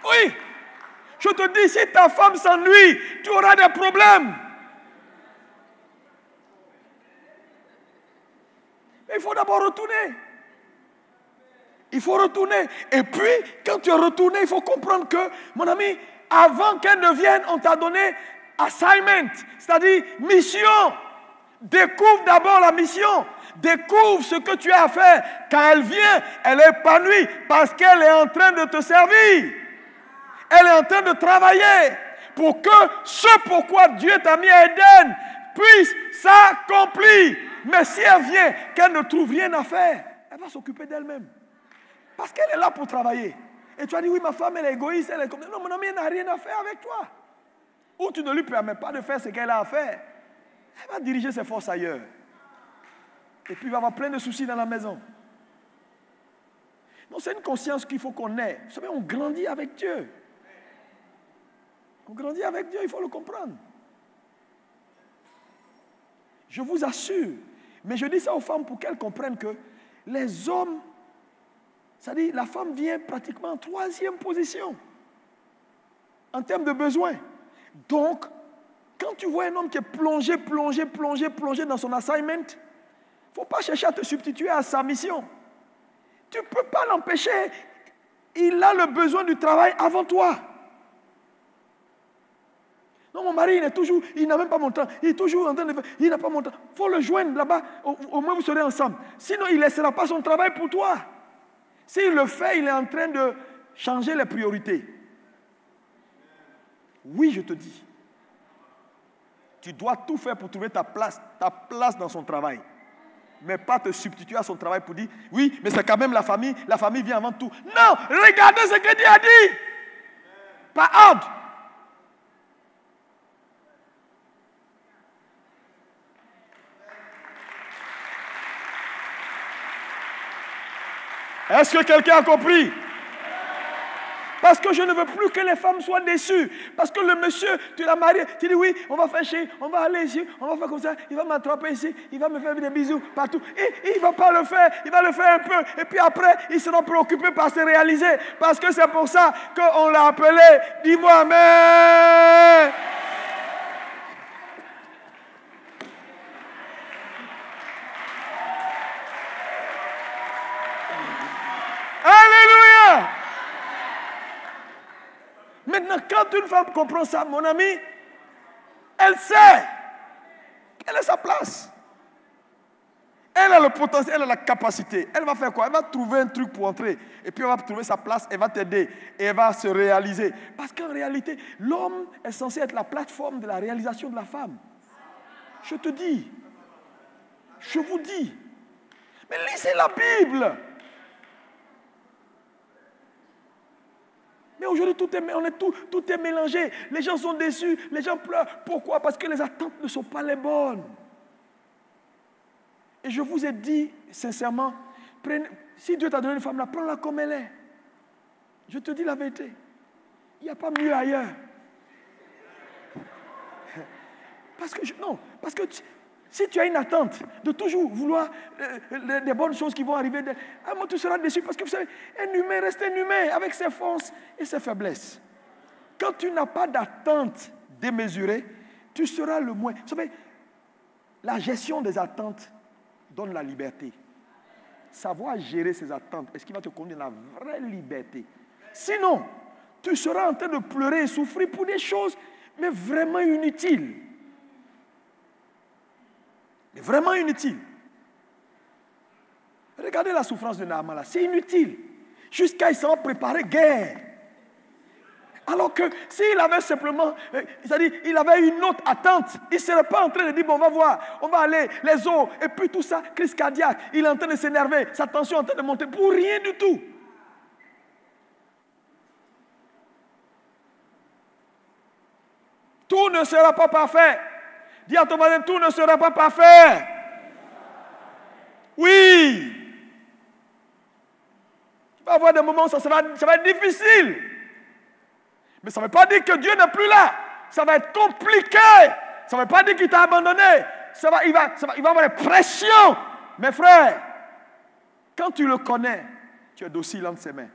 Oui, je te dis, si ta femme s'ennuie, tu auras des problèmes. Mais il faut d'abord retourner. Il faut retourner. Et puis, quand tu es retourné, il faut comprendre que, mon ami, avant qu'elle ne vienne, on t'a donné assignment, c'est-à-dire mission. Découvre d'abord la mission. Découvre ce que tu as à faire. Quand elle vient, elle est épanouie parce qu'elle est en train de te servir. Elle est en train de travailler pour que ce pourquoi Dieu t'a mis à Éden puisse s'accomplir. Mais si elle vient, qu'elle ne trouve rien à faire, elle va s'occuper d'elle-même. Parce qu'elle est là pour travailler. Et tu as dit, oui, ma femme, elle est égoïste, elle est comme ça. Non, mon ami, elle n'a rien à faire avec toi. Ou tu ne lui permets pas de faire ce qu'elle a à faire. Elle va diriger ses forces ailleurs. Et puis, il va avoir plein de soucis dans la maison. Donc, c'est une conscience qu'il faut qu'on ait. Vous savez, on grandit avec Dieu. On grandit avec Dieu, il faut le comprendre. Je vous assure. Mais je dis ça aux femmes pour qu'elles comprennent que les hommes, c'est-à-dire la femme vient pratiquement en troisième position en termes de besoins. Donc, quand tu vois un homme qui est plongé dans son assignment, il ne faut pas chercher à te substituer à sa mission. Tu ne peux pas l'empêcher. Il a le besoin du travail avant toi. Non, mon mari, il n'a même pas mon temps. Il est toujours en train de faire, il n'a pas mon temps. Il faut le joindre là-bas, au moins vous serez ensemble. Sinon, il ne laissera pas son travail pour toi. S'il le fait, il est en train de changer les priorités. Oui, je te dis. Tu dois tout faire pour trouver ta place dans son travail. Mais pas te substituer à son travail pour dire, oui, mais c'est quand même la famille vient avant tout. Non, regardez ce que Dieu a dit. Pas ordre. Est-ce que quelqu'un a compris? Parce que je ne veux plus que les femmes soient déçues. Parce que le monsieur, tu l'as marié, tu dis oui, on va faire chier, on va aller ici, on va faire comme ça, il va m'attraper ici, il va me faire des bisous partout. Et il ne va pas le faire, il va le faire un peu. Et puis après, il sera préoccupé par se réaliser. Parce que c'est pour ça qu'on l'a appelé. Dis-moi amen. Alléluia. Maintenant, quand une femme comprend ça, mon ami, elle sait quelle est sa place. Elle a le potentiel, elle a la capacité. Elle va faire quoi? Elle va trouver un truc pour entrer. Et puis elle va trouver sa place, elle va t'aider. Et elle va se réaliser. Parce qu'en réalité, l'homme est censé être la plateforme de la réalisation de la femme. Je te dis. Je vous dis. Mais lisez la Bible. Mais aujourd'hui, tout est mélangé. Les gens sont déçus, les gens pleurent. Pourquoi? Parce que les attentes ne sont pas les bonnes. Et je vous ai dit, sincèrement, si Dieu t'a donné une femme là, prends-la comme elle est. Je te dis la vérité. Il n'y a pas mieux ailleurs. Parce que, si tu as une attente de toujours vouloir des bonnes choses qui vont arriver, à un moment tu seras déçu parce que vous savez, un humain reste un humain avec ses forces et ses faiblesses. Quand tu n'as pas d'attente démesurée, tu seras le moins. Vous savez, la gestion des attentes donne la liberté. Savoir gérer ses attentes, est-ce qu'il va te conduire dans la vraie liberté? Sinon, tu seras en train de pleurer et souffrir pour des choses mais vraiment inutile. Mais vraiment inutile. Regardez la souffrance de Naaman là, c'est inutile. Jusqu'à il s'en préparer guerre. Alors que s'il avait simplement, c'est-à-dire, il avait une autre attente, il ne serait pas en train de dire, bon, on va voir, on va aller, les eaux, et puis tout ça, crise cardiaque, il est en train de s'énerver, sa tension est en train de monter, pour rien du tout. Tout ne sera pas parfait. Dis à ton voisin, tout ne sera pas parfait. Oui. Tu vas avoir des moments où ça va être difficile. Mais ça ne veut pas dire que Dieu n'est plus là. Ça va être compliqué. Ça ne veut pas dire qu'il t'a abandonné. Il va avoir des pressions. Mes frères, quand tu le connais, tu es docile entre ses mains.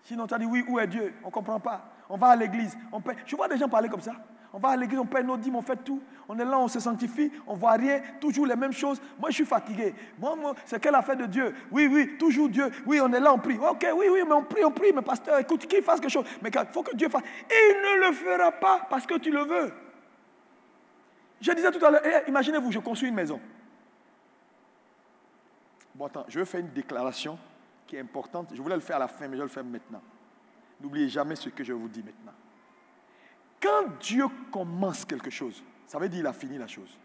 Sinon, tu as dit, oui, où est Dieu? On ne comprend pas. On va à l'église. Je vois des gens parler comme ça. On va à l'église, on paie nos dîmes, on fait tout. On est là, on se sanctifie, on ne voit rien, toujours les mêmes choses. Moi, je suis fatigué. Moi c'est quelle affaire de Dieu? Oui, toujours Dieu. Oui, on est là, on prie. Ok, oui, mais on prie. Mais pasteur, écoute, qu'il fasse quelque chose. Mais il faut que Dieu fasse. Et il ne le fera pas parce que tu le veux. Je disais tout à l'heure, imaginez-vous, je construis une maison. Bon, attends, je vais faire une déclaration qui est importante. Je voulais le faire à la fin, mais je vais le faire maintenant. N'oubliez jamais ce que je vous dis maintenant. Quand Dieu commence quelque chose, ça veut dire qu'il a fini la chose.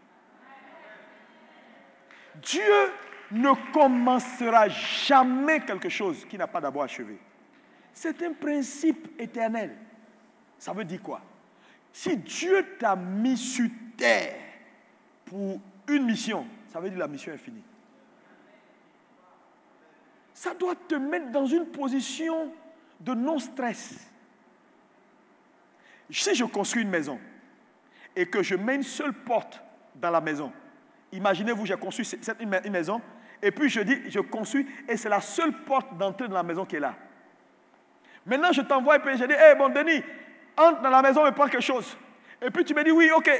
Dieu ne commencera jamais quelque chose qui n'a pas d'abord achevé. C'est un principe éternel. Ça veut dire quoi? Si Dieu t'a mis sur terre pour une mission, ça veut dire que la mission est finie. Ça doit te mettre dans une position de non-stress. Si je construis une maison et que je mets une seule porte dans la maison, imaginez-vous, j'ai construit une maison et puis je construis et c'est la seule porte d'entrée dans la maison qui est là. Maintenant, je t'envoie et puis je dis, hey, bon, Denis, entre dans la maison et prends quelque chose. Et puis tu me dis, oui, ok,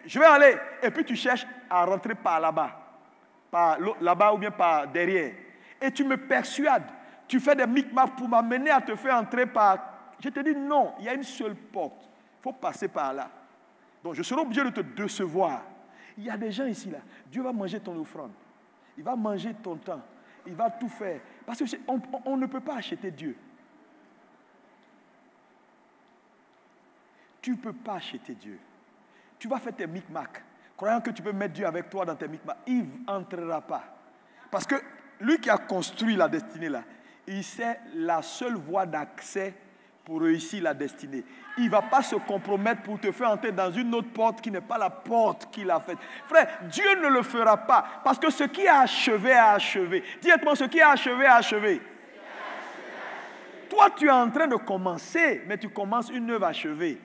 je vais aller. Et puis tu cherches à rentrer par là-bas ou bien par derrière. Et tu me persuades, tu fais des micmacs pour m'amener à te faire entrer par... Je te dis, non, il y a une seule porte. Il faut passer par là. Donc, je serai obligé de te décevoir. Il y a des gens ici, là. Dieu va manger ton offrande. Il va manger ton temps. Il va tout faire. Parce qu'on ne peut pas acheter Dieu. Tu ne peux pas acheter Dieu. Tu vas faire tes micmacs, croyant que tu peux mettre Dieu avec toi dans tes micmacs. Il n'entrera pas. Parce que lui qui a construit la destinée, là, il sait la seule voie d'accès pour réussir la destinée. Il ne va pas se compromettre pour te faire entrer dans une autre porte qui n'est pas la porte qu'il a faite. Frère, Dieu ne le fera pas parce que ce qui a achevé a achevé. Dites-moi, ce qui a achevé a achevé. Toi, tu es en train de commencer, mais tu commences une œuvre achevée.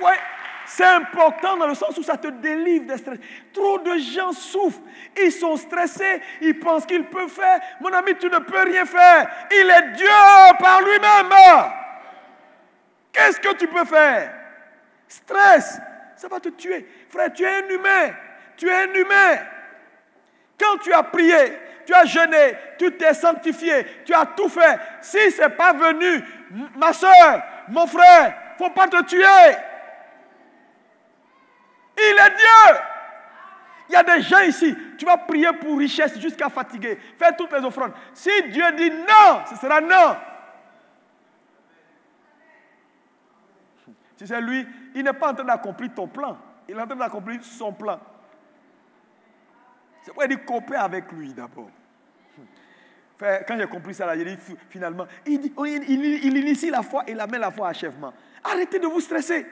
Ouais. C'est important dans le sens où ça te délivre des stress. Trop de gens souffrent. Ils sont stressés. Ils pensent qu'ils peuvent faire. Mon ami, tu ne peux rien faire. Il est Dieu par lui-même. Qu'est-ce que tu peux faire? Stress, ça va te tuer. Frère, tu es un humain. Tu es un humain. Quand tu as prié, tu as jeûné, tu t'es sanctifié, tu as tout fait. Si ce n'est pas venu, ma soeur, mon frère, il ne faut pas te tuer. Il est Dieu. Il y a des gens ici, tu vas prier pour richesse jusqu'à fatiguer, faire toutes les offrandes. Si Dieu dit non, ce sera non. Tu sais, lui, il n'est pas en train d'accomplir ton plan. Il est en train d'accomplir son plan. C'est pourquoi il dit coopère avec lui d'abord. Quand j'ai compris ça, là, j'ai dit finalement, il initie la foi et il amène la foi à achèvement. Arrêtez de vous stresser.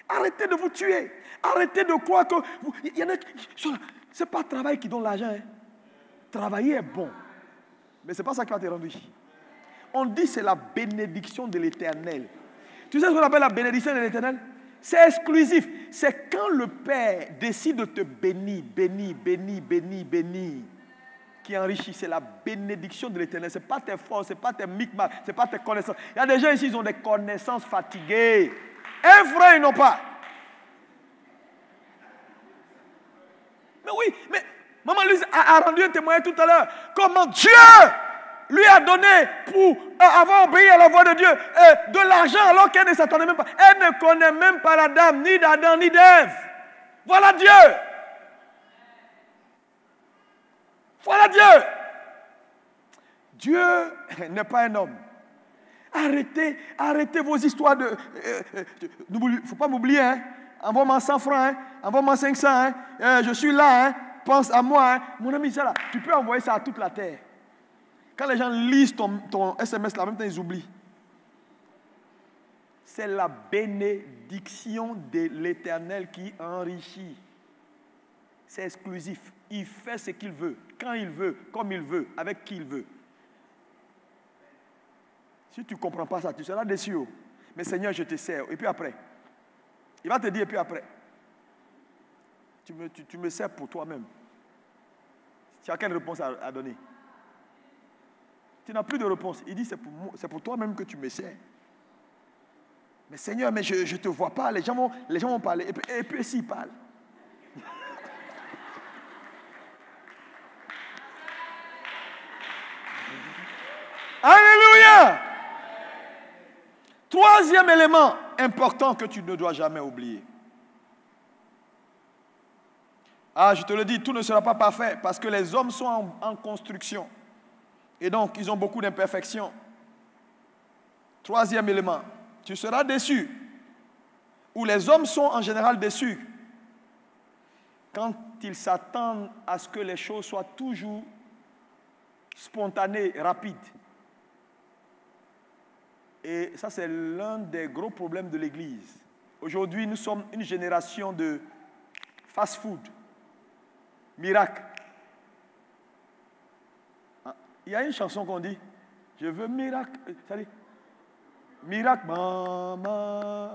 Arrêtez de vous tuer. Arrêtez de croire que... Il y en a qui sont là. Ce n'est pas le travail qui donne l'argent. Hein. Travailler est bon. Mais ce n'est pas ça qui va te rendre riche. On dit que c'est la bénédiction de l'Éternel. Tu sais ce qu'on appelle la bénédiction de l'Éternel? C'est exclusif. C'est quand le Père décide de te bénir, qui enrichit. C'est la bénédiction de l'Éternel. Ce n'est pas tes forces, ce n'est pas tes micmacs, ce n'est pas tes connaissances. Il y a des gens ici, ils ont des connaissances fatiguées. Un frère, ils n'ont pas. Mais oui, mais Maman Lise a rendu un témoignage tout à l'heure. Comment Dieu lui a donné pour avoir obéi à la voix de Dieu de l'argent alors qu'elle ne s'attendait même pas. Elle ne connaît même pas la dame, ni d'Adam, ni d'Ève. Voilà Dieu. Voilà Dieu. Dieu n'est pas un homme. Arrêtez vos histoires de... Il ne faut pas m'oublier, hein. Envoie-moi 100 francs, hein. Envoie-moi 500, hein. Je suis là, hein. Pense à moi, hein. Mon ami, ça là, tu peux envoyer ça à toute la terre. Quand les gens lisent ton SMS, là, en même temps, ils oublient. C'est la bénédiction de l'Éternel qui enrichit. C'est exclusif. Il fait ce qu'il veut, quand il veut, comme il veut, avec qui il veut. Si tu ne comprends pas ça, tu seras déçu. Mais Seigneur, je te sers. Et puis après, il va te dire, et puis après, tu me sers pour toi-même. Tu as quelle réponse à donner? Tu n'as plus de réponse. Il dit, c'est pour toi-même que tu me sers. Mais Seigneur, mais je ne te vois pas. Les gens vont parler. Et puis s'ils parlent. Alléluia! Troisième élément important que tu ne dois jamais oublier. Ah, je te le dis, tout ne sera pas parfait parce que les hommes sont en construction. Et donc, ils ont beaucoup d'imperfections. Troisième élément, tu seras déçu. Ou les hommes sont en général déçus quand ils s'attendent à ce que les choses soient toujours spontanées, rapides. Et ça, c'est l'un des gros problèmes de l'Église. Aujourd'hui, nous sommes une génération de fast-food, miracle. Il y a une chanson qu'on dit, je veux miracle. Ça dit, miracle, maman.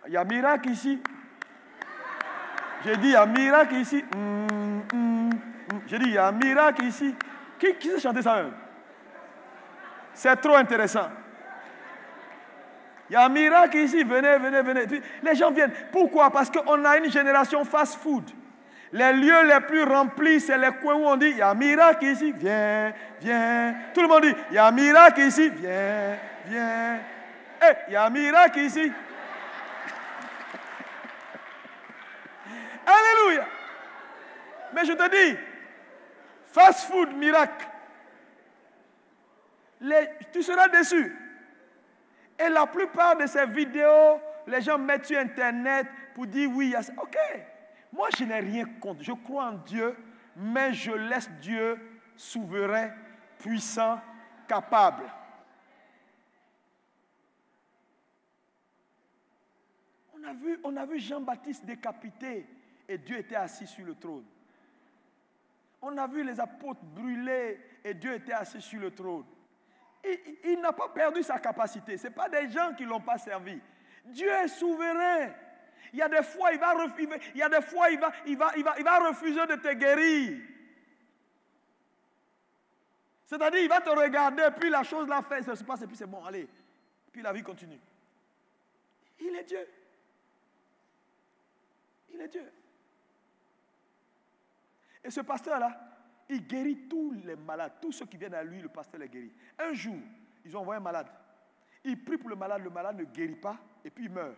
Il y a miracle ici. J'ai dit, il y a miracle ici. J'ai dit, il y a miracle ici. Qui sait chanter ça même? C'est trop intéressant. Il y a un miracle ici, venez. Les gens viennent. Pourquoi? Parce qu'on a une génération fast-food. Les lieux les plus remplis, c'est les coins où on dit, il y a un miracle ici, viens. Tout le monde dit, il y a un miracle ici, viens. Il y a un miracle ici. Alléluia. Mais je te dis, fast-food, miracle. Tu seras déçu. Et la plupart de ces vidéos, les gens mettent sur Internet pour dire oui, ok. Moi, je n'ai rien contre. Je crois en Dieu, mais je laisse Dieu souverain, puissant, capable. On a vu Jean-Baptiste décapité et Dieu était assis sur le trône. On a vu les apôtres brûlés et Dieu était assis sur le trône. Il n'a pas perdu sa capacité. Ce n'est pas des gens qui ne l'ont pas servi. Dieu est souverain. Il y a des fois, il va refuser de te guérir. C'est-à-dire, il va te regarder, puis la chose l'a fait, ça se passe, et puis c'est bon, allez. Puis la vie continue. Il est Dieu. Il est Dieu. Et ce pasteur-là, il guérit tous les malades. Tous ceux qui viennent à lui, le pasteur les guérit. Un jour, ils ont envoyé un malade. Il prie pour le malade ne guérit pas, et puis il meurt.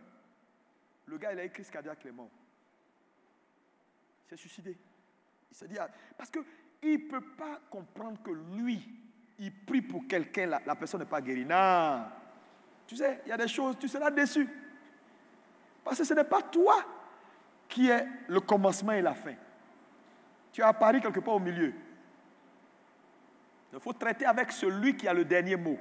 Le gars, il a eu crise cardiaque, il est mort. Il s'est suicidé. Il s'est dit, parce qu'il ne peut pas comprendre que lui, il prie pour quelqu'un, la personne n'est pas guérie. Non. Tu sais, il y a des choses, tu seras déçu. Parce que ce n'est pas toi qui est le commencement et la fin. Tu as apparu quelque part au milieu. Il faut traiter avec celui qui a le dernier mot.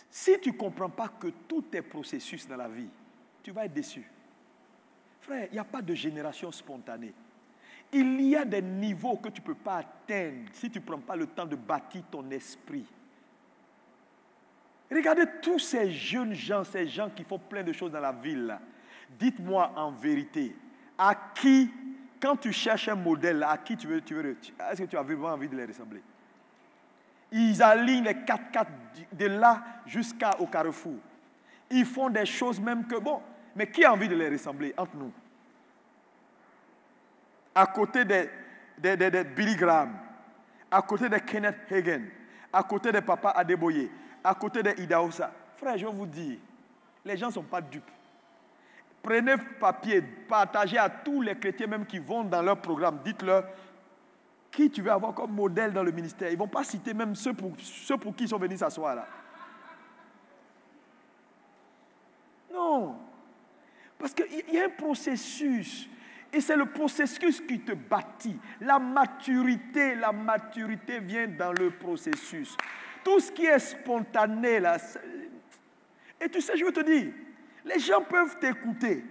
Si tu ne comprends pas que tout est processus dans la vie, tu vas être déçu. Frère, il n'y a pas de génération spontanée. Il y a des niveaux que tu ne peux pas atteindre si tu ne prends pas le temps de bâtir ton esprit. Regardez tous ces jeunes gens, ces gens qui font plein de choses dans la ville là. Dites-moi en vérité, à qui, quand tu cherches un modèle, à qui tu veux est-ce que tu as vraiment envie de les ressembler? Ils alignent les 4x4 de là jusqu'au carrefour. Ils font des choses même que, bon, Mais qui a envie de les ressembler entre nous? À côté de Billy Graham, à côté de Kenneth Hagin, à côté de Papa Adeboye, à côté de Idahosa. Frère, je vais vous dire, les gens ne sont pas dupes. Prenez papier, partagez à tous les chrétiens même qui vont dans leur programme. Dites-leur qui tu veux avoir comme modèle dans le ministère. Ils ne vont pas citer même ceux pour qui ils sont venus s'asseoir là. Non. Parce qu'il y a un processus. Et c'est le processus qui te bâtit. La maturité vient dans le processus. Tout ce qui est spontané là. Et tu sais, je veux te dire, les gens peuvent t'écouter.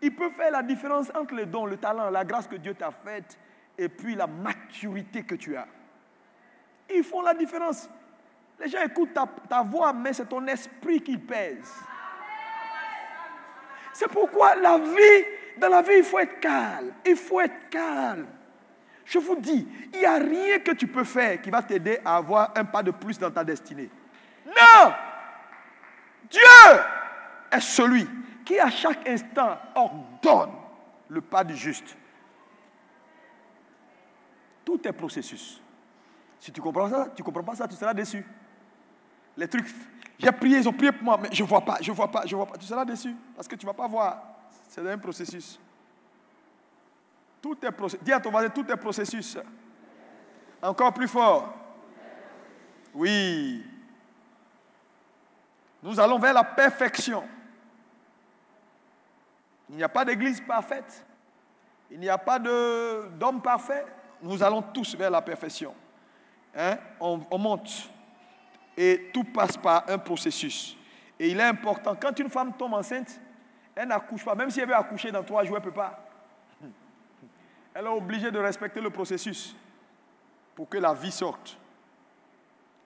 Ils peuvent faire la différence entre le don, le talent, la grâce que Dieu t'a faite et puis la maturité que tu as. Ils font la différence. Les gens écoutent ta voix, mais c'est ton esprit qui pèse. C'est pourquoi dans la vie, il faut être calme. Il faut être calme. Je vous dis, il n'y a rien que tu peux faire qui va t'aider à avoir un pas de plus dans ta destinée. Non! Dieu est celui qui à chaque instant ordonne le pas du juste. Tout est processus. Si tu comprends ça, tu ne comprends pas ça, tu seras déçu. Les trucs, j'ai prié, ils ont prié pour moi, mais je ne vois pas. Tu seras déçu parce que tu ne vas pas voir. C'est un processus. Tout est processus. Dis à ton voisin, tout est processus. Encore plus fort. Oui. Nous allons vers la perfection. Il n'y a pas d'église parfaite. Il n'y a pas d'homme parfait. Nous allons tous vers la perfection. Hein? On monte. Et tout passe par un processus. Et il est important, quand une femme tombe enceinte, elle n'accouche pas. Même si elle veut accoucher dans 3 jours, elle ne peut pas. Elle est obligée de respecter le processus pour que la vie sorte.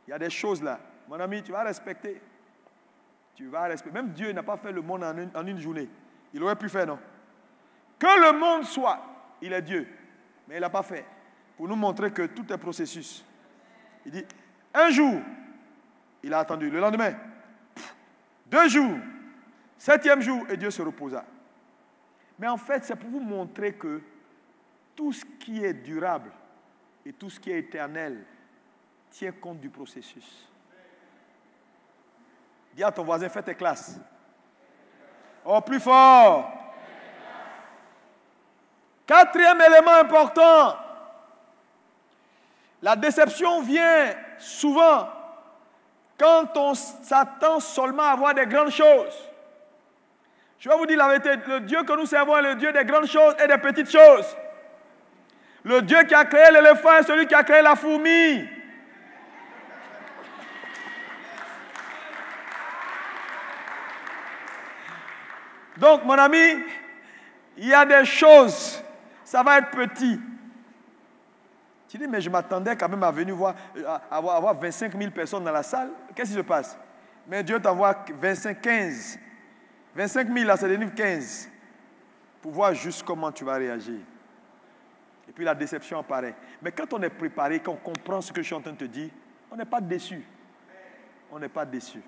Il y a des choses là. Mon ami, tu vas respecter. Tu vas respecter. Même Dieu n'a pas fait le monde en une journée. Il aurait pu faire, non? Que le monde soit, il est Dieu. Mais il n'a pas fait. Pour nous montrer que tout est processus. Il dit, un jour, il a attendu. Le lendemain, 2 jours, 7e jour, et Dieu se reposa. Mais en fait, c'est pour vous montrer que tout ce qui est durable et tout ce qui est éternel tient compte du processus. Dis à ton voisin, fais tes classes. Oh, plus fort. 4e élément important. La déception vient souvent quand on s'attend seulement à voir des grandes choses. Je vais vous dire la vérité, le Dieu que nous servons est le Dieu des grandes choses et des petites choses. Le Dieu qui a créé l'éléphant est celui qui a créé la fourmi. Donc, mon ami, il y a des choses, ça va être petit. Tu dis, mais je m'attendais quand même à venir voir, à avoir 25 000 personnes dans la salle. Qu'est-ce qui se passe? Mais Dieu t'envoie 15. 25 000, là, c'est devenu 15. Pour voir juste comment tu vas réagir. Et puis la déception apparaît. Mais quand on est préparé, qu'on comprend ce que je suis en train de te dire, on n'est pas déçu. On n'est pas déçu.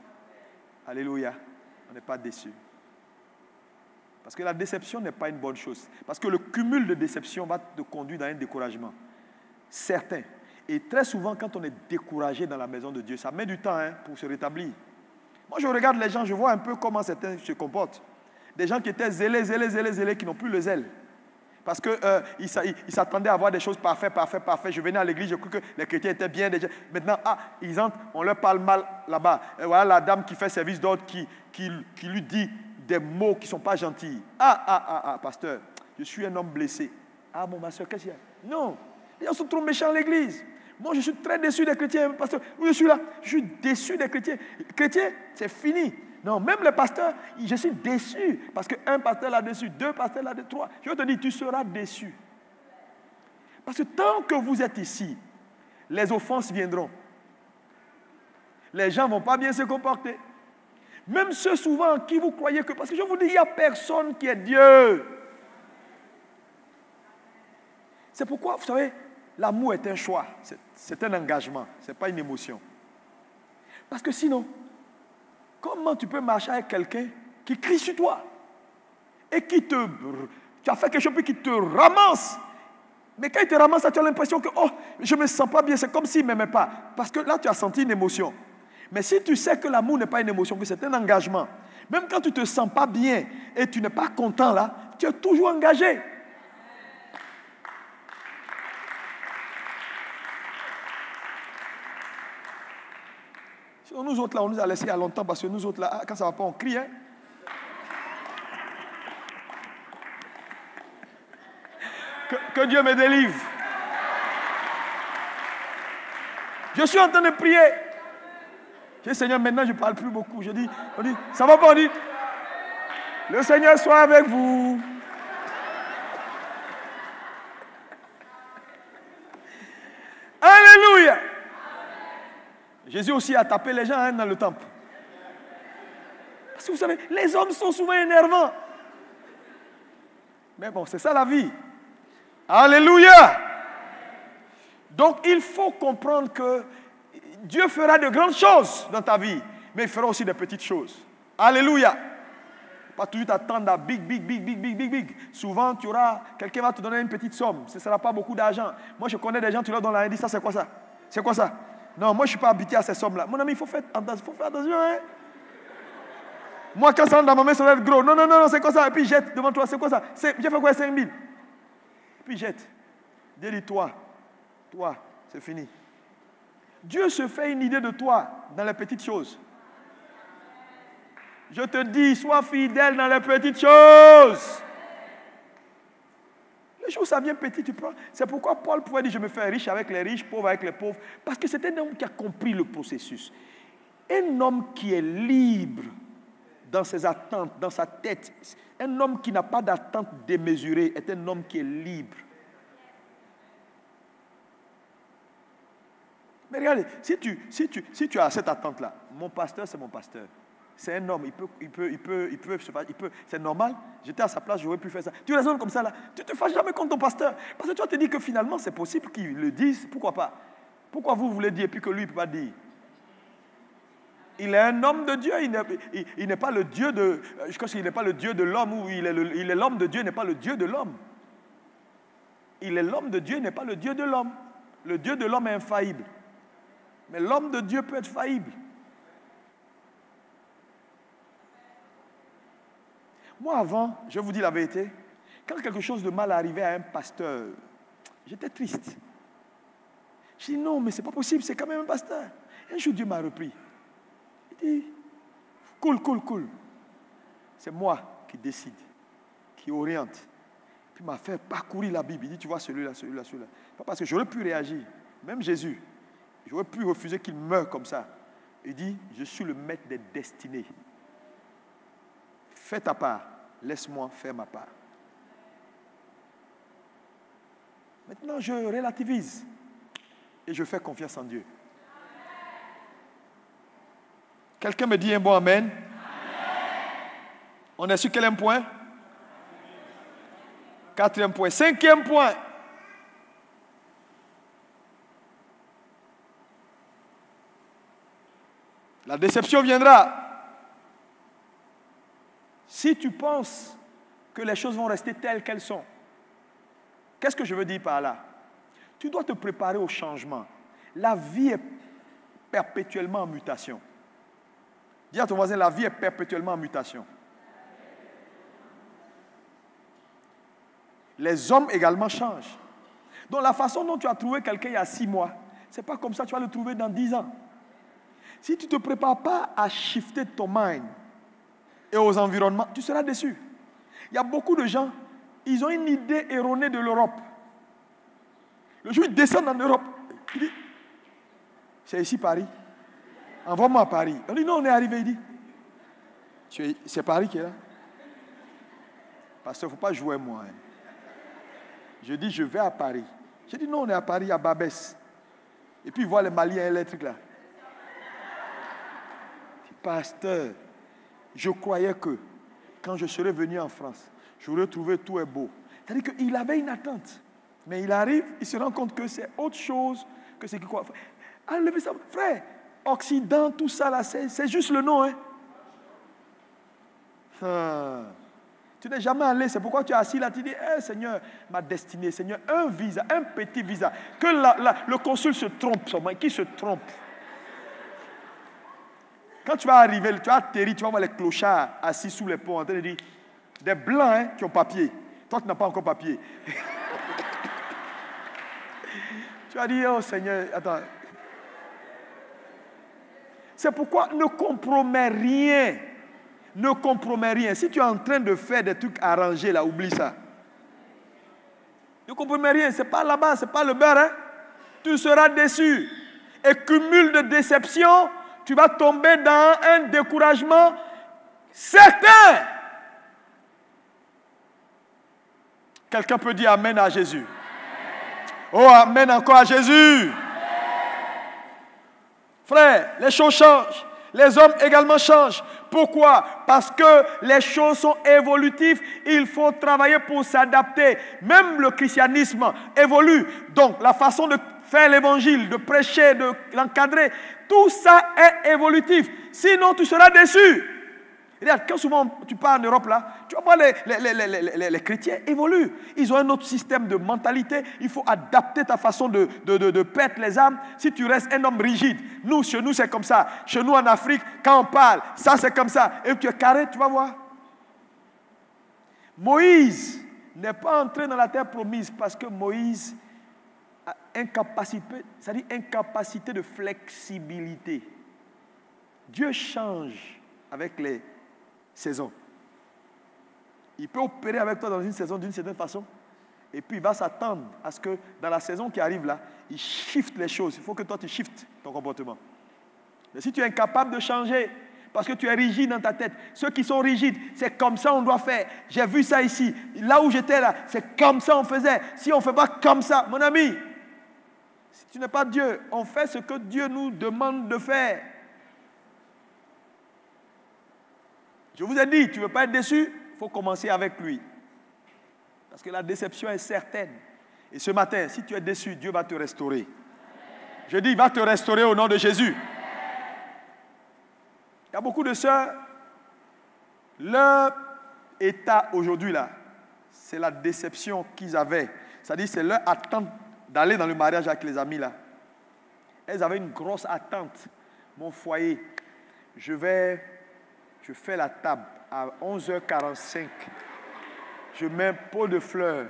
Alléluia. On n'est pas déçu. Parce que la déception n'est pas une bonne chose. Parce que le cumul de déception va te conduire dans un découragement. Certain. Et très souvent, quand on est découragé dans la maison de Dieu, ça met du temps pour se rétablir. Moi, je regarde les gens, je vois un peu comment certains se comportent. Des gens qui étaient zélés, qui n'ont plus le zèle. Parce qu'ils s'attendaient à avoir des choses parfaites. Je venais à l'église, je crois que les chrétiens étaient bien. Maintenant, ils entrent, on leur parle mal là-bas. Et voilà la dame qui fait service d'ordre qui lui dit des mots qui ne sont pas gentils. Pasteur, je suis un homme blessé. Ah, bon, ma soeur, qu'est-ce qu'il y a? Non, les gens sont trop méchants à l'église. Moi, je suis très déçu des chrétiens, pasteur. Oui, je suis là, je suis déçu des chrétiens. Chrétiens, c'est fini. Non, même les pasteurs, je suis déçu. Parce qu'un pasteur l'a déçu, 2 pasteurs l'a déçu, 3. Je vais te dire, tu seras déçu. Parce que tant que vous êtes ici, les offenses viendront. Les gens ne vont pas bien se comporter. Même ceux souvent en qui vous croyez que... Parce que je vous dis, il n'y a personne qui est Dieu. C'est pourquoi, vous savez, l'amour est un choix. C'est un engagement. Ce n'est pas une émotion. Parce que sinon, comment tu peux marcher avec quelqu'un qui crie sur toi? et tu as fait quelque chose puis qui te ramasse. Mais quand il te ramasse, tu as l'impression que, oh, je ne me sens pas bien, c'est comme s'il ne m'aimait pas. Parce que là, tu as senti une émotion. Mais si tu sais que l'amour n'est pas une émotion, que c'est un engagement, même quand tu ne te sens pas bien et tu n'es pas content là, tu es toujours engagé. Sinon, nous autres là, on nous a laissé il y a longtemps parce que nous autres là, quand ça ne va pas, on crie. Hein? Que Dieu me délivre. Je suis en train de prier. Je dis, Seigneur, maintenant je ne parle plus beaucoup. On dit, ça va pas, on dit, le Seigneur soit avec vous. Alléluia. Jésus aussi a tapé les gens dans le temple. Parce que vous savez, les hommes sont souvent énervants. Mais bon, c'est ça la vie. Alléluia. Donc il faut comprendre que Dieu fera de grandes choses dans ta vie, mais il fera aussi de petites choses. Alléluia. Pas toujours t'attendre à big. Souvent, quelqu'un va te donner une petite somme. Ce ne sera pas beaucoup d'argent. Moi, je connais des gens, tu leur donnes la dit, ça c'est quoi ça? C'est quoi ça? Non, moi, je ne suis pas habitué à ces sommes-là. Mon ami, il faut faire attention. Hein? Moi, quand ça rentre dans ma main, ça va être gros. Non, c'est quoi ça? Et puis jette devant toi, c'est quoi ça? J'ai fait quoi, 5 000? Et puis jette. Dieu dit, toi, c'est fini. Dieu se fait une idée de toi dans les petites choses. Je te dis, sois fidèle dans les petites choses. Les choses, ça vient petit, tu prends. C'est pourquoi Paul pouvait dire, je me fais riche avec les riches, pauvre avec les pauvres. Parce que c'est un homme qui a compris le processus. Un homme qui est libre dans ses attentes, dans sa tête. Un homme qui n'a pas d'attente démesurée est un homme qui est libre. Mais regardez, si tu as cette attente-là, mon pasteur, c'est mon pasteur. C'est un homme, il peut, c'est normal. J'étais à sa place, j'aurais pu faire ça. Tu raisonnes comme ça là, tu ne te fâches jamais contre ton pasteur. Parce que toi, tu te dis que finalement, c'est possible qu'il le dise. Pourquoi pas? Pourquoi vous voulez dire et puis que lui, il ne peut pas dire? Il est un homme de Dieu, il n'est pas le Dieu de... Je pense qu'il n'est pas le Dieu de l'homme, ou il est l'homme de Dieu, il n'est pas le Dieu de l'homme. Il est l'homme de Dieu, il n'est pas le Dieu de l'homme. Le Dieu de l'homme est infaillible. Mais l'homme de Dieu peut être faillible. Moi, avant, je vous dis la vérité, quand quelque chose de mal arrivait à un pasteur, j'étais triste. Je dis non, mais c'est pas possible, c'est quand même un pasteur. Un jour, Dieu m'a repris. Il dit, cool. C'est moi qui décide, qui oriente. Puis il m'a fait parcourir la Bible. Il dit, tu vois, celui-là. Pas parce que j'aurais pu réagir. Même Jésus, j'aurais pu refuser qu'il meure comme ça. Il dit, je suis le maître des destinées. Fais ta part, laisse-moi faire ma part. Maintenant, je relativise et je fais confiance en Dieu. Quelqu'un me dit un bon amen? Amen. On est sur quel point? 4e point. 5e point. La déception viendra. Si tu penses que les choses vont rester telles qu'elles sont, qu'est-ce que je veux dire par là? Tu dois te préparer au changement. La vie est perpétuellement en mutation. Dis à ton voisin, la vie est perpétuellement en mutation. Les hommes également changent. Donc la façon dont tu as trouvé quelqu'un il y a 6 mois, ce n'est pas comme ça que tu vas le trouver dans 10 ans. Si tu ne te prépares pas à shifter ton mind et aux environnements, tu seras déçu. Il y a beaucoup de gens, ils ont une idée erronée de l'Europe. Le jour où ils descendent en Europe, il dit, c'est ici Paris. Envoie-moi à Paris. On dit, non, on est arrivé. Il dit, c'est Paris qui est là. Parce qu'il ne faut pas jouer moi. Hein. Je dis, je vais à Paris. Je dis, non, on est à Paris, à Babès. Et puis, il voit les Maliens électriques là. Pasteur, je croyais que quand je serais venu en France, j'aurais trouvé tout est beau. C'est-à-dire qu'il avait une attente. Mais il arrive, il se rend compte que c'est autre chose que ce qu'il croit. Enlevez ça. Frère, Occident, tout ça là, c'est juste le nom. Hein? Tu n'es jamais allé, c'est pourquoi tu es assis là, tu dis, Seigneur, ma destinée, Seigneur, un visa, un petit visa. Que le consul se trompe seulement, qui se trompe. Quand tu vas arriver, tu vas atterrir, tu vas voir les clochards assis sous les ponts en train de dire, des blancs hein, qui ont papier. Toi, tu n'as pas encore papier. Tu vas dire, oh Seigneur, attends. C'est pourquoi ne compromets rien. Ne compromets rien. Si tu es en train de faire des trucs arrangés, là, oublie ça. Ne compromets rien. Ce n'est pas là-bas, ce n'est pas le beurre. Hein? Tu seras déçu. Et cumul de déception, tu vas tomber dans un découragement certain. Quelqu'un peut dire Amen à Jésus. Oh, Amen encore à Jésus. Frère, les choses changent. Les hommes également changent. Pourquoi? Parce que les choses sont évolutives. Il faut travailler pour s'adapter. Même le christianisme évolue. Donc, la façon de faire l'évangile, de prêcher, de l'encadrer, tout ça est évolutif. Sinon, tu seras déçu. Regarde, quand souvent tu pars en Europe, là, tu vas voir les chrétiens évoluent. Ils ont un autre système de mentalité. Il faut adapter ta façon de perdre les âmes. Si tu restes un homme rigide, chez nous, c'est comme ça. Chez nous, en Afrique, quand on parle, ça, c'est comme ça. Et tu es carré, tu vas voir. Moïse n'est pas entré dans la terre promise parce que Moïse a incapacité, c'est-à-dire incapacité de flexibilité. Dieu change avec les saison. Il peut opérer avec toi dans une saison d'une certaine façon et puis il va s'attendre à ce que dans la saison qui arrive là, il shift les choses. Il faut que toi tu shiftes ton comportement. Mais si tu es incapable de changer parce que tu es rigide dans ta tête, ceux qui sont rigides, c'est comme ça on doit faire. J'ai vu ça ici. Là où j'étais là, c'est comme ça on faisait. Si on ne fait pas comme ça, mon ami, si tu n'es pas Dieu, on fait ce que Dieu nous demande de faire. Je vous ai dit, tu ne veux pas être déçu, il faut commencer avec lui. Parce que la déception est certaine. Et ce matin, si tu es déçu, Dieu va te restaurer. Je dis, il va te restaurer au nom de Jésus. Il y a beaucoup de sœurs, leur état aujourd'hui là, c'est la déception qu'ils avaient. C'est-à-dire, c'est leur attente d'aller dans le mariage avec les amis là. Elles avaient une grosse attente. Mon foyer, je fais la table à 11h45. Je mets un pot de fleurs.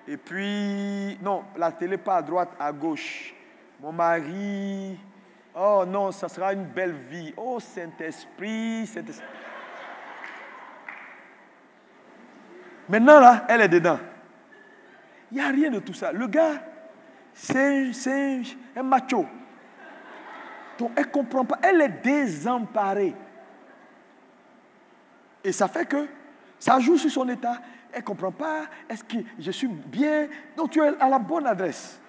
Et puis, non, la télé pas à droite, à gauche. Mon mari, oh non, ça sera une belle vie. Oh Saint-Esprit, Saint-Esprit. Maintenant là, elle est dedans. Il n'y a rien de tout ça. Le gars, c'est un macho. Donc elle ne comprend pas. Elle est désemparée. Et ça fait que ça joue sur son état. Elle ne comprend pas. Est-ce que je suis bien? Donc tu es à la bonne adresse.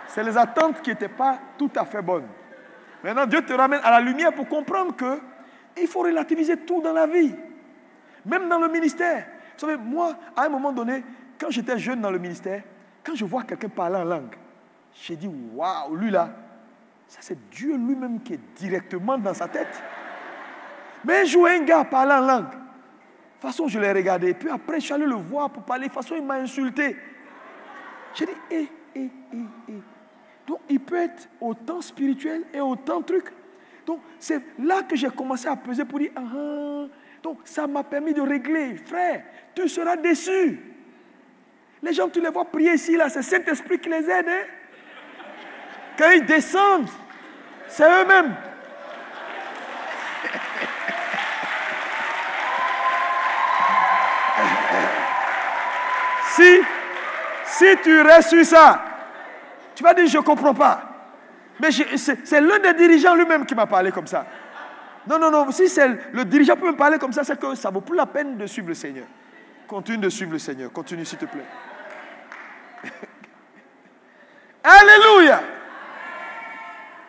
C'est les attentes qui n'étaient pas tout à fait bonnes. Maintenant, Dieu te ramène à la lumière pour comprendre qu'il faut relativiser tout dans la vie. Même dans le ministère. Vous savez, moi, à un moment donné, quand j'étais jeune dans le ministère, quand je vois quelqu'un parler en langue, j'ai dit, waouh, lui là, ça c'est Dieu lui-même qui est directement dans sa tête. Mais un jour, un gars parlait en langue. De toute façon, je l'ai regardé. Puis après, je suis allé le voir pour parler. De toute façon, il m'a insulté. J'ai dit, Donc, il peut être autant spirituel et autant truc. Donc, c'est là que j'ai commencé à peser pour dire, Donc, ça m'a permis de régler. Frère, tu seras déçu. Les gens, tu les vois prier ici, là, c'est Saint-Esprit qui les aide. Hein? Quand ils descendent, c'est eux-mêmes. Si tu restes sur ça, tu vas dire, je ne comprends pas. Mais c'est l'un des dirigeants lui-même qui m'a parlé comme ça. Non. Si c'est le dirigeant peut me parler comme ça, c'est que ça ne vaut plus la peine de suivre le Seigneur. Continue de suivre le Seigneur. Continue, s'il te plaît. Alléluia.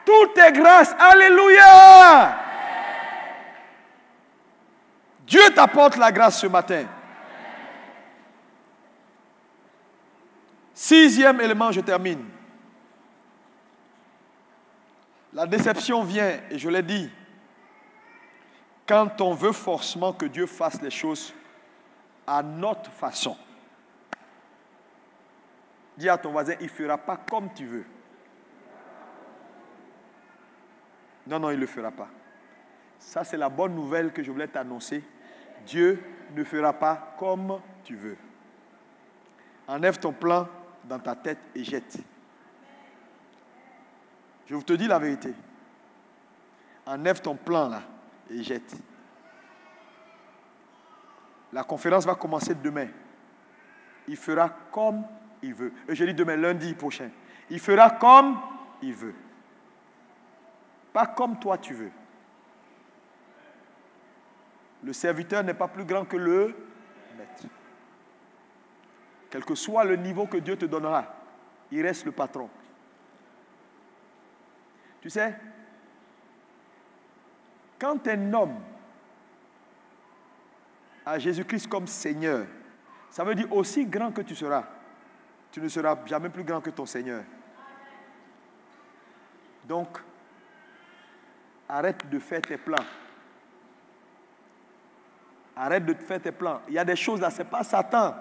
Tout est grâce. Alléluia. Dieu t'apporte la grâce ce matin. 6e élément, je termine. La déception vient, et je l'ai dit, quand on veut forcément que Dieu fasse les choses à notre façon. Dis à ton voisin, il ne fera pas comme tu veux. Non, non, il ne le fera pas. Ça, c'est la bonne nouvelle que je voulais t'annoncer. Dieu ne fera pas comme tu veux. Enlève ton plan dans ta tête et jette. Je vous te dis la vérité. Enlève ton plan là et jette. La conférence va commencer demain. Il fera comme il veut. Et je dis demain, lundi prochain. Il fera comme il veut. Pas comme toi tu veux. Le serviteur n'est pas plus grand que le maître. Quel que soit le niveau que Dieu te donnera, il reste le patron. Tu sais, quand un homme a Jésus-Christ comme Seigneur, ça veut dire aussi grand que tu seras, tu ne seras jamais plus grand que ton Seigneur. Donc, arrête de faire tes plans. Arrête de faire tes plans. Il y a des choses là, ce n'est pas Satan.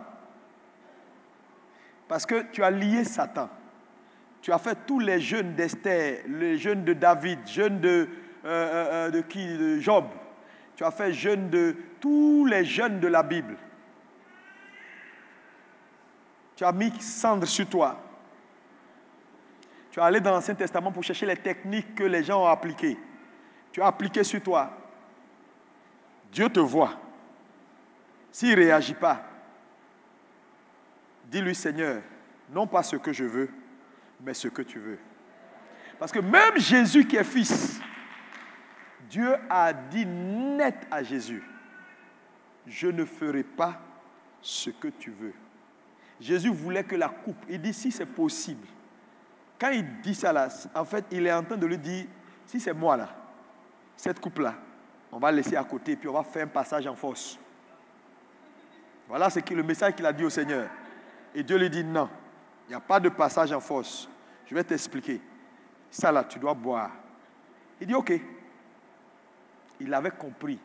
Parce que tu as lié Satan. Tu as fait tous les jeûnes d'Esther, les jeûnes de David, jeûnes de Job. Tu as fait jeûne de tous les jeûnes de la Bible. Tu as mis cendre sur toi. Tu es allé dans l'Ancien Testament pour chercher les techniques que les gens ont appliquées. Tu as appliqué sur toi. Dieu te voit. S'il ne réagit pas, dis-lui, Seigneur, non pas ce que je veux, mais ce que tu veux. Parce que même Jésus qui est fils, Dieu a dit net à Jésus, je ne ferai pas ce que tu veux. Jésus voulait que la coupe, il dit si c'est possible. Quand il dit ça là, en fait, il est en train de lui dire, si c'est moi là, cette coupe là, on va laisser à côté, puis on va faire un passage en force. Voilà le message qu'il a dit au Seigneur. Et Dieu lui dit non, il n'y a pas de passage en force. Je vais t'expliquer. Ça là, tu dois boire. Il dit ok. Il avait compris.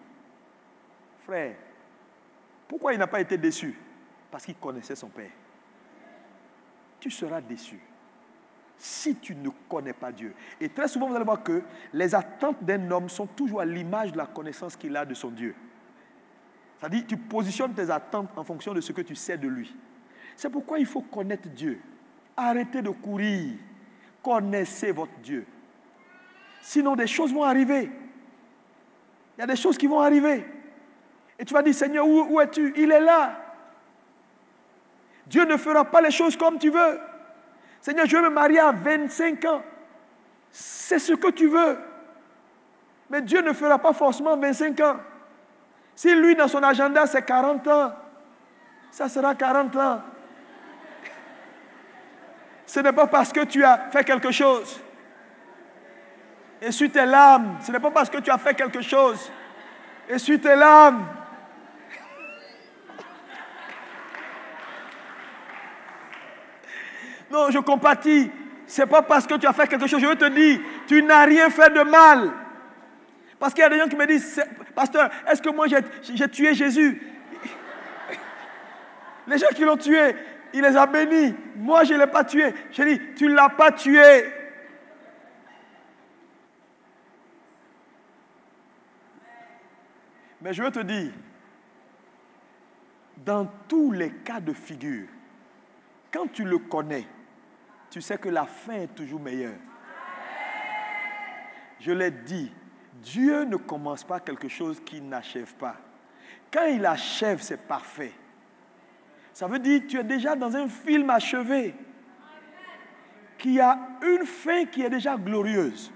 Frère, pourquoi il n'a pas été déçu? Parce qu'il connaissait son Père. Tu seras déçu si tu ne connais pas Dieu. Et très souvent, vous allez voir que les attentes d'un homme sont toujours à l'image de la connaissance qu'il a de son Dieu. C'est-à-dire, tu positionnes tes attentes en fonction de ce que tu sais de lui. C'est pourquoi il faut connaître Dieu. Arrêtez de courir. Connaissez votre Dieu. Sinon, des choses vont arriver. Il y a des choses qui vont arriver. Et tu vas dire, Seigneur, où es-tu? Il est là. Dieu ne fera pas les choses comme tu veux. Seigneur, je veux me marier à 25 ans. C'est ce que tu veux. Mais Dieu ne fera pas forcément 25 ans. Si lui, dans son agenda, c'est 40 ans, ça sera 40 ans. Ce n'est pas parce que tu as fait quelque chose. Essuie tes larmes. Ce n'est pas parce que tu as fait quelque chose. Essuie tes larmes. Non, je compatis. Ce n'est pas parce que tu as fait quelque chose. Je veux te dire, tu n'as rien fait de mal. Parce qu'il y a des gens qui me disent, pasteur, est-ce que moi j'ai tué Jésus? Les gens qui l'ont tué, il les a bénis. Moi, je ne l'ai pas tué. Je dis, tu ne l'as pas tué. Mais je veux te dire, dans tous les cas de figure, quand tu le connais, tu sais que la fin est toujours meilleure. Je l'ai dit, Dieu ne commence pas quelque chose qu'il n'achève pas. Quand il achève, c'est parfait. Ça veut dire que tu es déjà dans un film achevé qui a une fin qui est déjà glorieuse.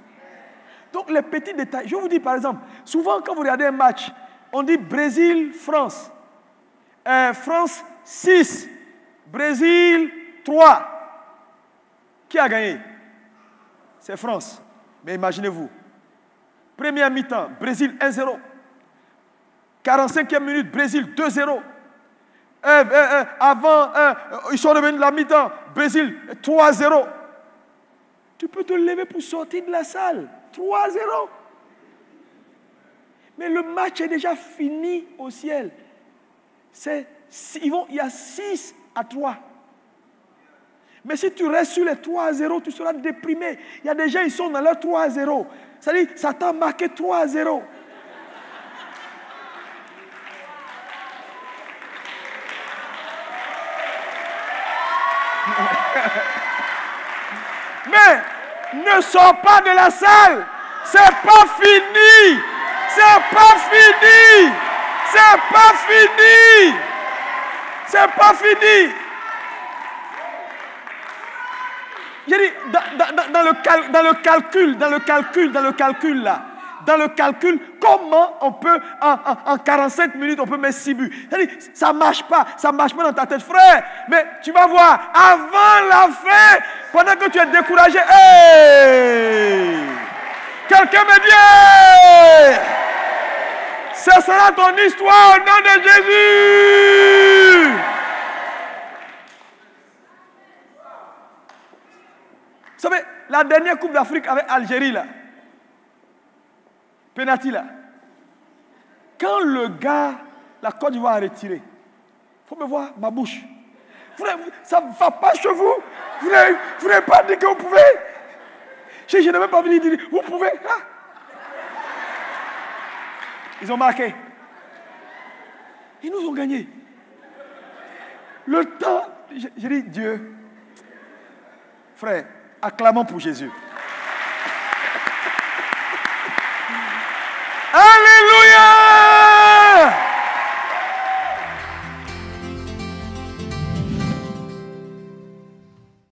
Donc les petits détails, je vous dis par exemple, souvent quand vous regardez un match, on dit Brésil-France. France 6, Brésil 3. Qui a gagné? C'est France. Mais imaginez-vous, première mi-temps, Brésil 1-0. 45e minute, Brésil 2-0. Avant, ils sont revenus de la mi-temps, Brésil 3-0. Tu peux te lever pour sortir de la salle. 3-0. Mais le match est déjà fini au ciel. Il y a 6-3. Mais si tu restes sur les 3-0, tu seras déprimé. Il y a des gens, ils sont dans leur 3-0. C'est-à-dire, Satan a marqué 3-0. Mais ne sors pas de la salle. C'est pas fini. C'est pas fini. C'est pas fini. C'est pas fini. J'ai dit, dans le calcul, comment on peut, en 45 minutes, on peut mettre 6 buts. C'est-à-dire, ça ne marche pas dans ta tête, frère. Mais tu vas voir, avant la fin, pendant que tu es découragé, hey! Quelqu'un me dit, hey! Ce sera ton histoire au nom de Jésus. Vous savez, la dernière Coupe d'Afrique avec Algérie, là, penalty, là, quand le gars, la Côte d'Ivoire a retiré, il faut me voir ma bouche. Frère, ça ne va pas chez vous. Vous n'avez pas dit que vous pouvez. Je n'ai même pas venu dire, vous pouvez. Ah. Ils ont marqué. Ils nous ont gagné. Le temps, j'ai dit, Dieu, frère, acclamons pour Jésus. Alléluia!